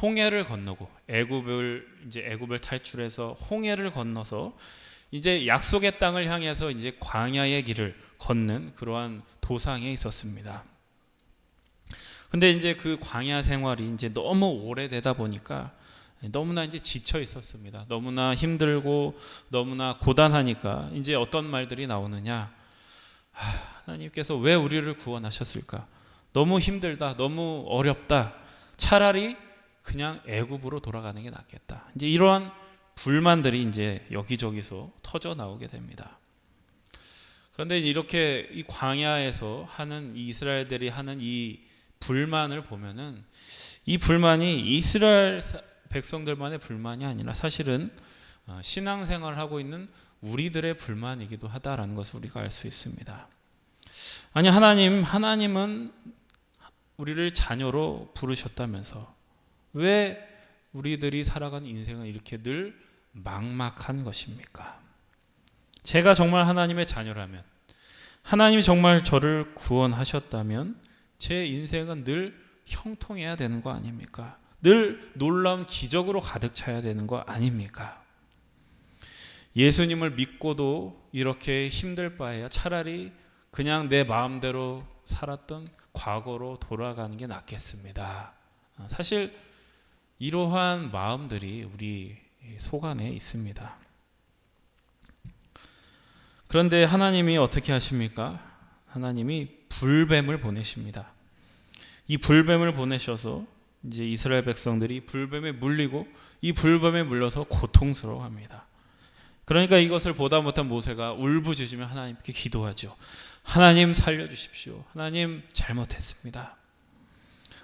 홍해를 건너고 애굽을 탈출해서 홍해를 건너서 이제 약속의 땅을 향해서 이제 광야의 길을 걷는 그러한 도상에 있었습니다. 근데 이제 그 광야 생활이 이제 너무 오래되다 보니까 너무나 이제 지쳐 있었습니다. 너무나 힘들고 너무나 고단하니까 이제 어떤 말들이 나오느냐? 하나님께서 왜 우리를 구원하셨을까? 너무 힘들다, 너무 어렵다. 차라리 그냥 애굽으로 돌아가는 게 낫겠다. 이제 이러한 불만들이 이제 여기저기서 터져 나오게 됩니다. 그런데 이렇게 이 광야에서 하는 이 이스라엘들이 하는 이 불만을 보면은 이 불만이 이스라엘 백성들만의 불만이 아니라 사실은 신앙생활을 하고 있는 우리들의 불만이기도 하다라는 것을 우리가 알 수 있습니다. 아니 하나님은 우리를 자녀로 부르셨다면서 왜 우리들이 살아가는 인생은 이렇게 늘 막막한 것입니까? 제가 정말 하나님의 자녀라면, 하나님이 정말 저를 구원하셨다면 제 인생은 늘 형통해야 되는 거 아닙니까? 늘 놀라운 기적으로 가득 차야 되는 거 아닙니까? 예수님을 믿고도 이렇게 힘들 바에야 차라리 그냥 내 마음대로 살았던 과거로 돌아가는 게 낫겠습니다. 사실 이러한 마음들이 우리 속 안에 있습니다. 그런데 하나님이 어떻게 하십니까? 하나님이 불뱀을 보내십니다. 이 불뱀을 보내셔서 이제 이스라엘 백성들이 불뱀에 물리고 이 불뱀에 물려서 고통스러워합니다. 그러니까 이것을 보다 못한 모세가 울부짖으며 하나님께 기도하죠. 하나님 살려주십시오. 하나님 잘못했습니다.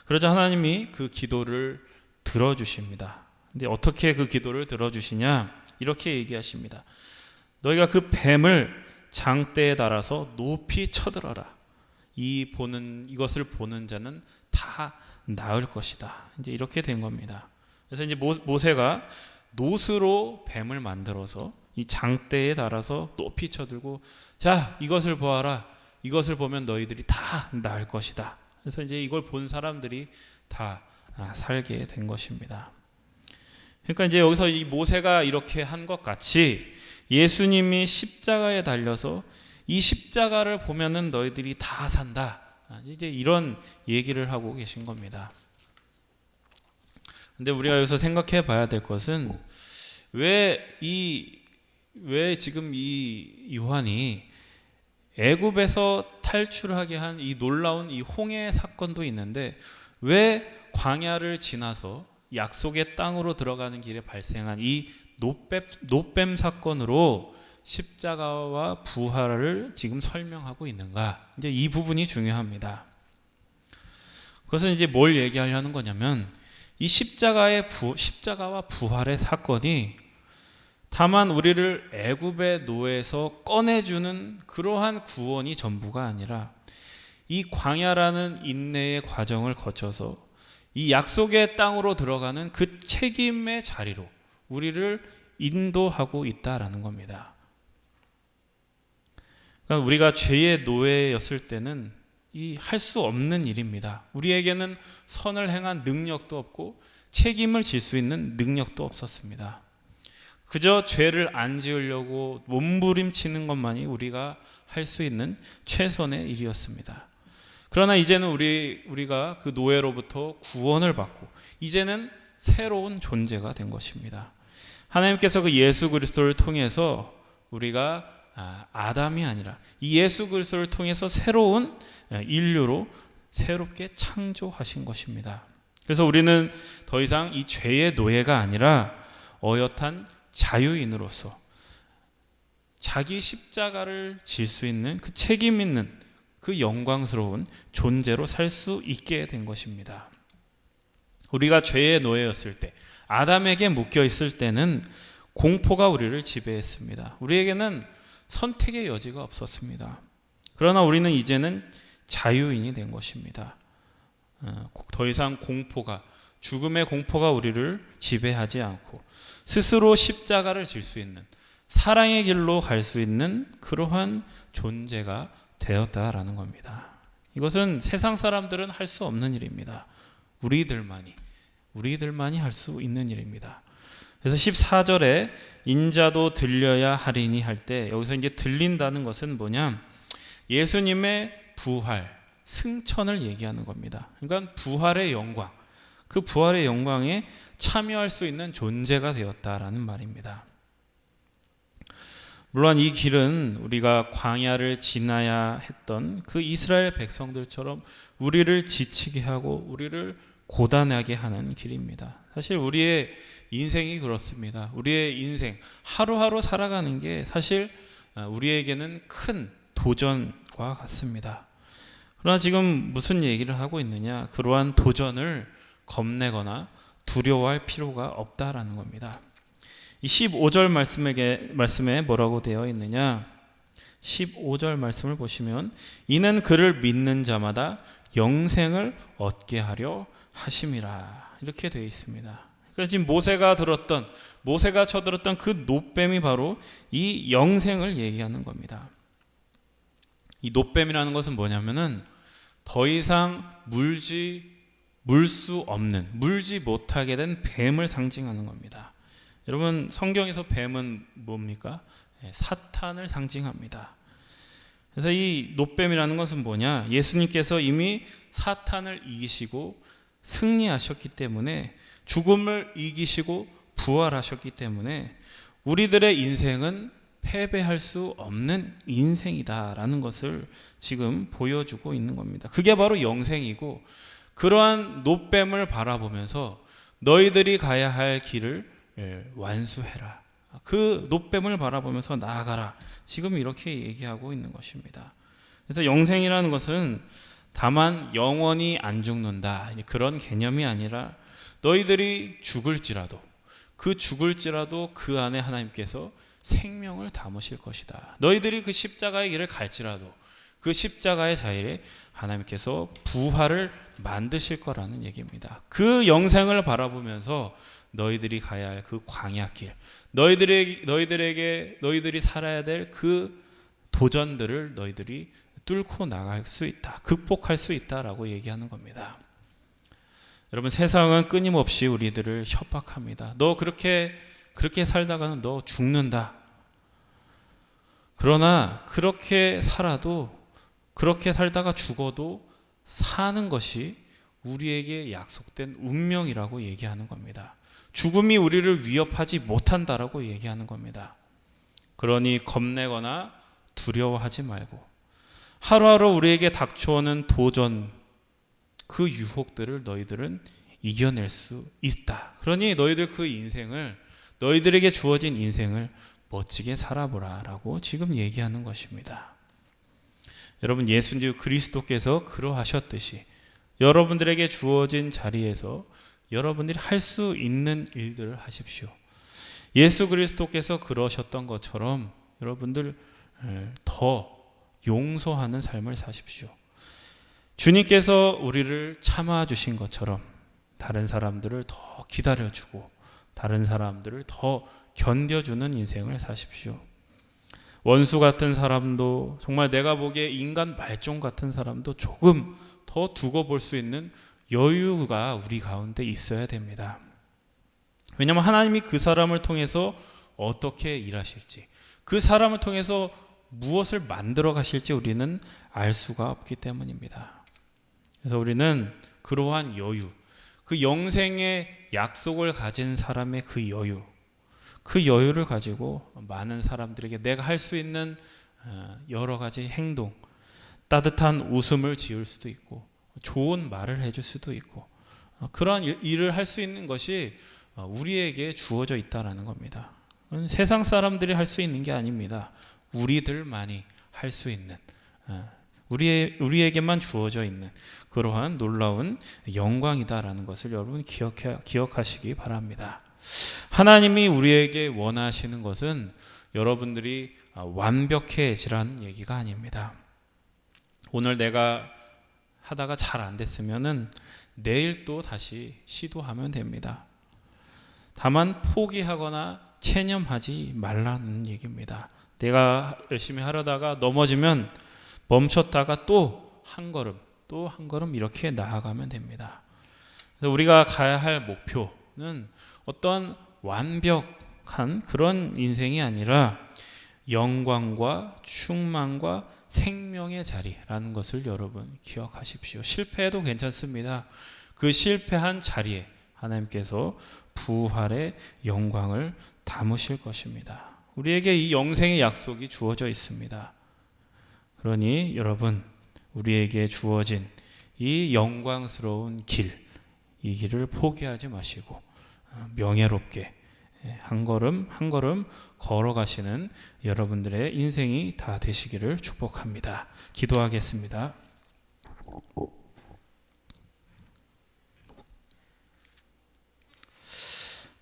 그러자 하나님이 그 기도를 들어주십니다. 근데 어떻게 그 기도를 들어주시냐? 이렇게 얘기하십니다. 너희가 그 뱀을 장대에 달아서 높이 쳐들어라. 이것을 보는 자는 다 나을 것이다. 이제 이렇게 된 겁니다. 그래서 이제 모세가 놋으로 뱀을 만들어서 이 장대에 달아서 높이 쳐들고, 자, 이것을 보아라. 이것을 보면 너희들이 다 나을 것이다. 그래서 이제 이걸 본 사람들이 다 살게 된 것입니다. 그러니까 이제 여기서 이 모세가 이렇게 한 것 같이 예수님이 십자가에 달려서 이 십자가를 보면은 너희들이 다 산다. 이제 이런 얘기를 하고 계신 겁니다. 근데 우리가 여기서 생각해 봐야 될 것은 왜 지금 이 요한이 애굽에서 탈출하게 한 이 놀라운 이 홍해 사건도 있는데 왜 광야를 지나서 약속의 땅으로 들어가는 길에 발생한 이 놋뱀 사건으로 십자가와 부활을 지금 설명하고 있는가? 이제 이 부분이 중요합니다. 그것은 이제 뭘 얘기하려는 거냐면 이 십자가와 부활의 사건이 다만 우리를 애굽의 노예에서 꺼내주는 그러한 구원이 전부가 아니라 이 광야라는 인내의 과정을 거쳐서 이 약속의 땅으로 들어가는 그 책임의 자리로 우리를 인도하고 있다라는 겁니다. 그러니까 우리가 죄의 노예였을 때는 이 할 수 없는 일입니다. 우리에게는 선을 행한 능력도 없고 책임을 질 수 있는 능력도 없었습니다. 그저 죄를 안 지으려고 몸부림치는 것만이 우리가 할 수 있는 최선의 일이었습니다. 그러나 이제는 우리가 그 노예로부터 구원을 받고 이제는 새로운 존재가 된 것입니다. 하나님께서 그 예수 그리스도를 통해서 우리가 아담이 아니라 이 예수 그리스도를 통해서 새로운 인류로 새롭게 창조하신 것입니다. 그래서 우리는 더 이상 이 죄의 노예가 아니라 어엿한 자유인으로서 자기 십자가를 질 수 있는 그 책임 있는 그 영광스러운 존재로 살 수 있게 된 것입니다. 우리가 죄의 노예였을 때, 아담에게 묶여 있을 때는 공포가 우리를 지배했습니다. 우리에게는 선택의 여지가 없었습니다. 그러나 우리는 이제는 자유인이 된 것입니다. 더 이상 죽음의 공포가 우리를 지배하지 않고 스스로 십자가를 질 수 있는, 사랑의 길로 갈 수 있는 그러한 존재가 되었다라는 겁니다. 이것은 세상 사람들은 할 수 없는 일입니다. 우리들만이 할 수 있는 일입니다. 그래서 14절에 인자도 들려야 하리니 할 때, 여기서 이제 들린다는 것은 뭐냐? 예수님의 부활, 승천을 얘기하는 겁니다. 그러니까 부활의 영광, 그 부활의 영광에 참여할 수 있는 존재가 되었다라는 말입니다. 물론 이 길은 우리가 광야를 지나야 했던 그 이스라엘 백성들처럼 우리를 지치게 하고 우리를 고단하게 하는 길입니다. 사실 우리의 인생이 그렇습니다. 우리의 인생 하루하루 살아가는 게 사실 우리에게는 큰 도전과 같습니다. 그러나 지금 무슨 얘기를 하고 있느냐? 그러한 도전을 겁내거나 두려워할 필요가 없다라는 겁니다. 이 15절 말씀에 뭐라고 되어 있느냐? 15절 말씀을 보시면 이는 그를 믿는 자마다 영생을 얻게 하려 하심이라, 이렇게 되어 있습니다. 그러니까 지금 모세가 쳐들었던 그 노뱀이 바로 이 영생을 얘기하는 겁니다. 이 노뱀이라는 것은 뭐냐면은 더 이상 물지 못하게 된 뱀을 상징하는 겁니다. 여러분, 성경에서 뱀은 뭡니까? 사탄을 상징합니다. 그래서 이 노뱀이라는 것은 뭐냐? 예수님께서 이미 사탄을 이기시고 승리하셨기 때문에, 죽음을 이기시고 부활하셨기 때문에 우리들의 인생은 패배할 수 없는 인생이다라는 것을 지금 보여주고 있는 겁니다. 그게 바로 영생이고, 그러한 노뱀을 바라보면서 너희들이 가야 할 길을 완수해라. 그 노뱀을 바라보면서 나아가라. 지금 이렇게 얘기하고 있는 것입니다. 그래서 영생이라는 것은 다만 영원히 안 죽는다, 그런 개념이 아니라 너희들이 죽을지라도 그 안에 하나님께서 생명을 담으실 것이다. 너희들이 그 십자가의 길을 갈지라도 그 십자가의 자리에 하나님께서 부활을 만드실 거라는 얘기입니다. 그 영생을 바라보면서 너희들이 가야 할 그 광야길, 너희들이 살아야 될 그 도전들을 너희들이 뚫고 나갈 수 있다, 극복할 수 있다라고 얘기하는 겁니다. 여러분, 세상은 끊임없이 우리들을 협박합니다. 너 그렇게 살다가는 너 죽는다. 그러나 그렇게 살다가 죽어도 사는 것이 우리에게 약속된 운명이라고 얘기하는 겁니다. 죽음이 우리를 위협하지 못한다라고 얘기하는 겁니다. 그러니 겁내거나 두려워하지 말고 하루하루 우리에게 닥쳐오는 도전, 그 유혹들을 너희들은 이겨낼 수 있다. 그러니 너희들에게 주어진 인생을 멋지게 살아보라라고 지금 얘기하는 것입니다. 여러분, 예수님 그리스도께서 그러하셨듯이 여러분들에게 주어진 자리에서 여러분들이 할 수 있는 일들을 하십시오. 예수 그리스도께서 그러셨던 것처럼 여러분들 더 용서하는 삶을 사십시오. 주님께서 우리를 참아주신 것처럼 다른 사람들을 더 기다려주고 다른 사람들을 더 견뎌주는 인생을 사십시오. 원수 같은 사람도, 정말 내가 보기에 인간 말종 같은 사람도 조금 더 두고 볼 수 있는 여유가 우리 가운데 있어야 됩니다. 왜냐하면 하나님이 그 사람을 통해서 어떻게 일하실지, 그 사람을 통해서 무엇을 만들어 가실지 우리는 알 수가 없기 때문입니다. 그래서 우리는 그러한 여유, 그 영생의 약속을 가진 사람의 그 여유를 가지고 많은 사람들에게 내가 할 수 있는 여러 가지 행동, 따뜻한 웃음을 지을 수도 있고 좋은 말을 해줄 수도 있고 그러한 일을 할 수 있는 것이 우리에게 주어져 있다는 겁니다. 세상 사람들이 할 수 있는 게 아닙니다. 우리들만이 할 수 있는, 우리에게만 주어져 있는 그러한 놀라운 영광이다라는 것을 여러분 기억하시기 바랍니다. 하나님이 우리에게 원하시는 것은 여러분들이 완벽해지라는 얘기가 아닙니다. 오늘 내가 하다가 잘 안 됐으면은 내일 또 다시 시도하면 됩니다. 다만 포기하거나 체념하지 말라는 얘기입니다. 내가 열심히 하려다가 넘어지면 멈췄다가 또 한 걸음 이렇게 나아가면 됩니다. 그래서 우리가 가야 할 목표는 어떤 완벽한 그런 인생이 아니라 영광과 충만과 생명의 자리라는 것을 여러분 기억하십시오. 실패해도 괜찮습니다. 그 실패한 자리에 하나님께서 부활의 영광을 담으실 것입니다. 우리에게 이 영생의 약속이 주어져 있습니다. 그러니 여러분, 우리에게 주어진 이 영광스러운 이 길을 포기하지 마시고 명예롭게 한 걸음 한 걸음 걸어가시는 여러분들의 인생이 다 되시기를 축복합니다. 기도하겠습니다.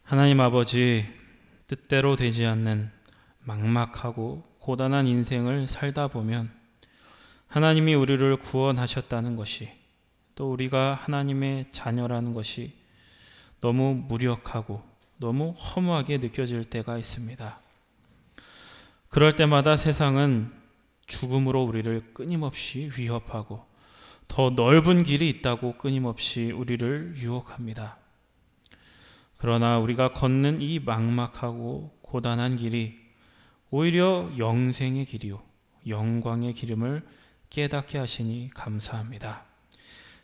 하나님 아버지, 뜻대로 되지 않는 막막하고 고단한 인생을 살다 보면 하나님이 우리를 구원하셨다는 것이, 또 우리가 하나님의 자녀라는 것이 너무 무력하고 너무 허무하게 느껴질 때가 있습니다. 그럴 때마다 세상은 죽음으로 우리를 끊임없이 위협하고 더 넓은 길이 있다고 끊임없이 우리를 유혹합니다. 그러나 우리가 걷는 이 막막하고 고단한 길이 오히려 영생의 길이요 영광의 기름을 깨닫게 하시니 감사합니다.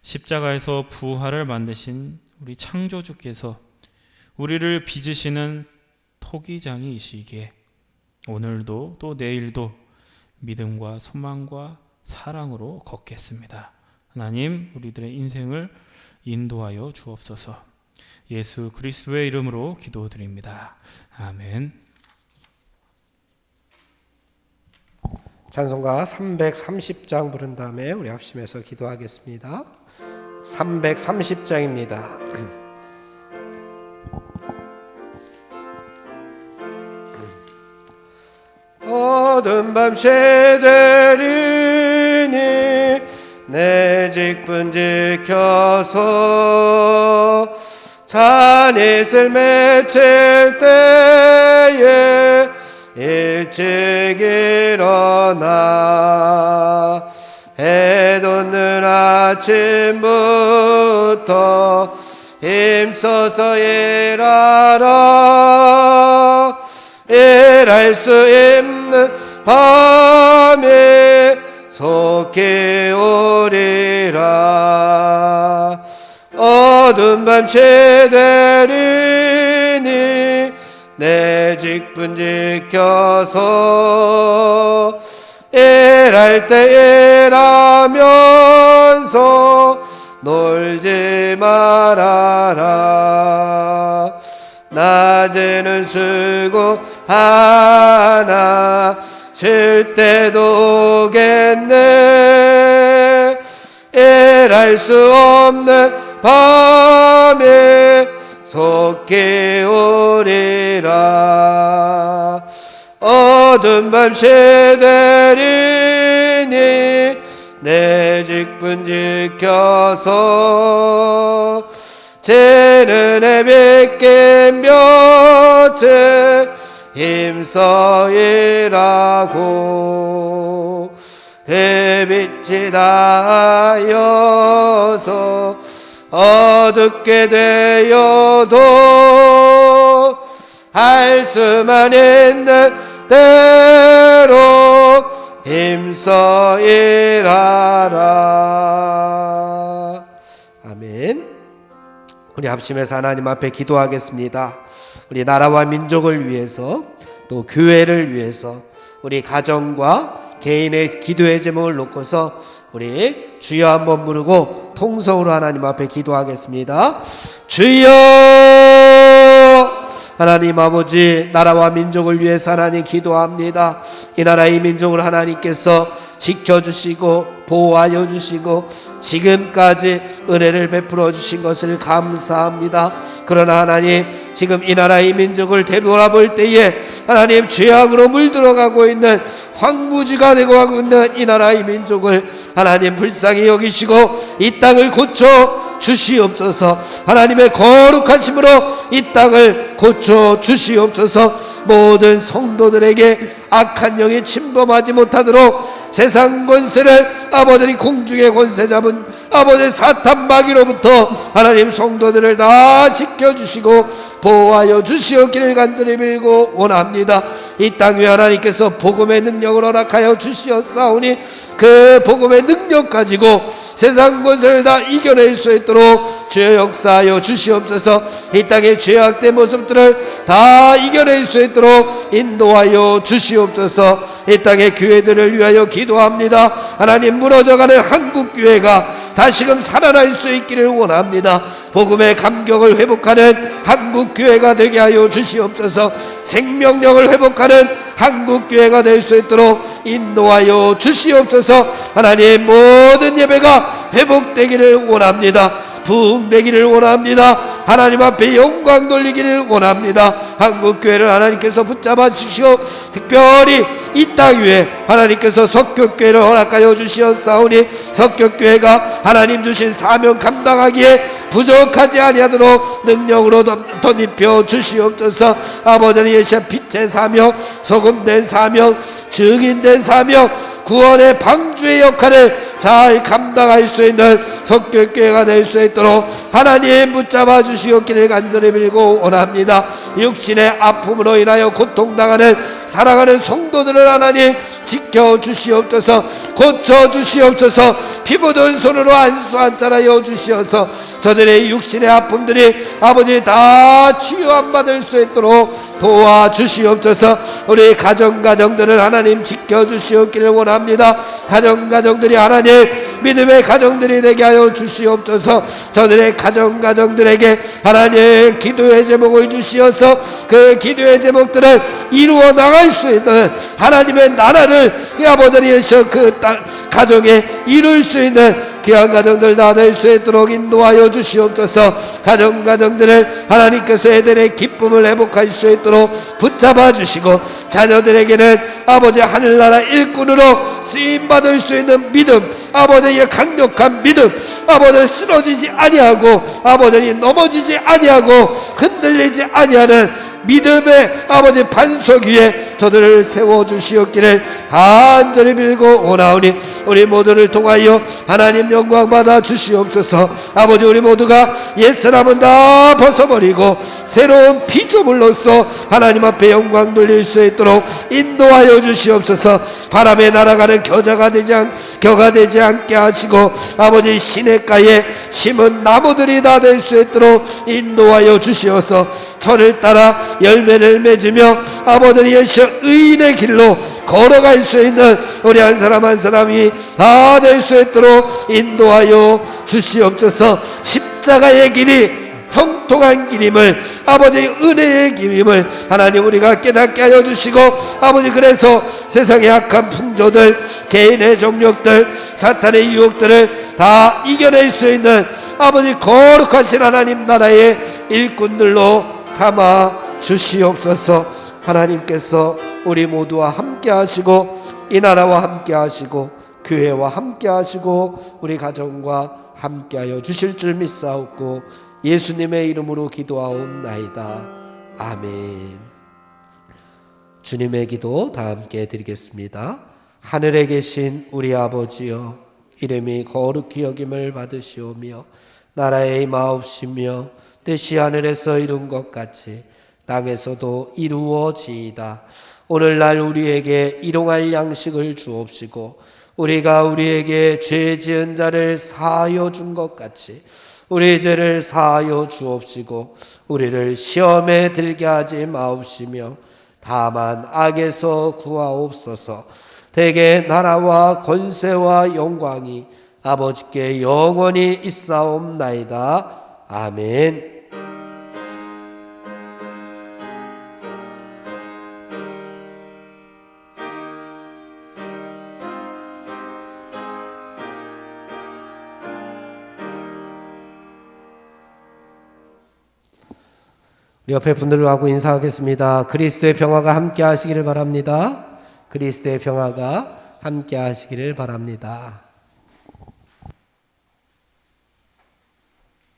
십자가에서 부활을 만드신 우리 창조주께서 우리를 빚으시는 토기장이시기에 오늘도 또 내일도 믿음과 소망과 사랑으로 걷겠습니다. 하나님, 우리들의 인생을 인도하여 주옵소서. 예수 그리스도의 이름으로 기도드립니다. 아멘. 찬송가 330장 부른 다음에 우리 합심해서 기도하겠습니다. 330장입니다. 어두운 밤 새되리니 내 직분 지켜서 잔잇을 맺힐 때에 일찍 일어나 해 돋는 아침부터 힘써서 일하라. 일할 수 있는 밤에 속히 오리라. 어두운 밤 새되리니 내 직분 지켜서 일할 때 일하면서 놀지 말아라. 낮에는 수고하나 쉴 때도 오겠네. 일할 수 없는 밤에 속히 오리라. 어두운 밤 새되리니 내 직분 지켜서 재는 해빛긴 볕에 힘써 일하고 햇빛이 닿아서 어둡게 되어도 할 수만 있는 대로 힘써 일하라. 우리 합심해서 하나님 앞에 기도하겠습니다. 우리 나라와 민족을 위해서, 또 교회를 위해서, 우리 가정과 개인의 기도의 제목을 놓고서 우리 주여 한번 부르고 통성으로 하나님 앞에 기도하겠습니다. 주여! 하나님 아버지, 나라와 민족을 위해서 하나님 기도합니다. 이 나라의 민족을 하나님께서 지켜주시고 보호하여 주시고 지금까지 은혜를 베풀어 주신 것을 감사합니다. 그러나 하나님, 지금 이 나라의 민족을 되돌아볼 때에 하나님, 죄악으로 물들어가고 있는 황무지가 되고 하고 있는 이 나라의 민족을 하나님 불쌍히 여기시고 이 땅을 고쳐 주시옵소서. 하나님의 거룩하심으로 이 땅을 고쳐 주시옵소서. 모든 성도들에게 악한 영이 침범하지 못하도록 세상 권세를 아버지 공중의 권세 잡은 아버지 사탄 마귀로부터 하나님 성도들을 다 지켜주시고 보호하여 주시옵기를 간절히 빌고 원합니다. 이 땅 위에 하나님께서 복음의 능력을 허락하여 주시었사오니 그 복음의 능력 가지고 세상 권세를 다 이겨낼 수 있도록 주여 역사하여 주시옵소서. 이 땅의 죄악된 모습들을 다 이겨낼 수 있도록 인도하여 주시옵소서. 이 땅의 교회들을 위하여 기도합니다. 하나님, 무너져가는 한국교회가 다시금 살아날 수 있기를 원합니다. 복음의 감격을 회복하는 한국교회가 되게 하여 주시옵소서. 생명력을 회복하는 한국교회가 될 수 있도록 인도하여 주시옵소서. 하나님, 모든 예배가 회복되기를 원합니다. 부흥되기를 원합니다. 하나님 앞에 영광 돌리기를 원합니다. 한국교회를 하나님께서 붙잡아 주시고 특별히 이 땅 위에 하나님께서 석교교회를 허락하여 주시었사오니 석교교회가 하나님 주신 사명 감당하기에 부족하지 아니하도록 능력으로 덧입혀 주시옵소서. 아버지는 예시아 빛의 사명, 소금된 사명, 증인된 사명, 구원의 방주의 역할을 잘 감당할 수 있는 석교교회가 될 수 있도록 하나님 붙잡아 주시옵기를 간절히 빌고 원합니다. 육신의 아픔으로 인하여 고통당하는 사랑하는 성도들을 하나님 지켜주시옵소서. 고쳐주시옵소서. 피 묻은 손으로 안수 한자라여 주시어서 저들의 육신의 아픔들이 아버지 다 치유함 받을 수 있도록 도와주시옵소서. 우리 가정들을 하나님 지켜주시옵기를 원합니다. 가정들이 하나님 믿음의 가정들이 되게 하여 주시옵소서. 저들의 가정들에게 하나님 기도의 제목을 주시어서 그 기도의 제목들을 이루어 나갈 수 있는 하나님의 나라를 아버지에서 그 가정에 이룰 수 있는 귀한 가정들 다 될 수 있도록 인도하여 주시옵소서. 가정들을 하나님께서 에덴의 기쁨을 회복할 수 있도록 붙잡아 주시고 자녀들에게는 아버지 하늘나라 일꾼으로 쓰임받을 수 있는 믿음, 아버지의 강력한 믿음, 아버지 쓰러지지 아니하고 아버지 넘어지지 아니하고 흔들리지 아니하는 믿음의 아버지 반석 위에 저들을 세워주시옵기를 간절히 빌고 원하오니 우리 모두를 통하여 하나님 영광 받아 주시옵소서. 아버지, 우리 모두가 옛사람은 다 벗어버리고 새로운 피조물로서 하나님 앞에 영광 돌릴 수 있도록 인도하여 주시옵소서. 바람에 날아가는 겨가 되지 않게 하시고 아버지 시냇가에 심은 나무들이 다 될 수 있도록 인도하여 주시어서 천을 따라 열매를 맺으며 아버지의 의인의 길로 걸어갈 수 있는 우리 한 사람 한 사람이 다 될 수 있도록 인도하여 주시옵소서. 십자가의 길이 형통한 길임을, 아버지 은혜의 길임을 하나님 우리가 깨닫게 하여 주시고 아버지, 그래서 세상의 악한 풍조들, 개인의 정욕들, 사탄의 유혹들을 다 이겨낼 수 있는 아버지 거룩하신 하나님 나라의 일꾼들로 삼아 주시옵소서. 하나님께서 우리 모두와 함께 하시고 이 나라와 함께 하시고 교회와 함께 하시고 우리 가정과 함께 하여 주실 줄 믿사옵고 예수님의 이름으로 기도하옵나이다. 아멘. 주님의 기도 다 함께 드리겠습니다. 하늘에 계신 우리 아버지여, 이름이 거룩히 여김을 받으시오며 나라의 임하옵시며 뜻이 하늘에서 이룬 것 같이 땅에서도 이루어지이다. 오늘날 우리에게 일용할 양식을 주옵시고 우리가 우리에게 죄 지은 자를 사하여 준 것 같이 우리 죄를 사하여 주옵시고 우리를 시험에 들게 하지 마옵시며 다만 악에서 구하옵소서. 대개 나라와 권세와 영광이 아버지께 영원히 있사옵나이다. 아멘. 우리 옆에 분들하고 인사하겠습니다. 그리스도의 평화가 함께 하시기를 바랍니다. 그리스도의 평화가 함께 하시기를 바랍니다.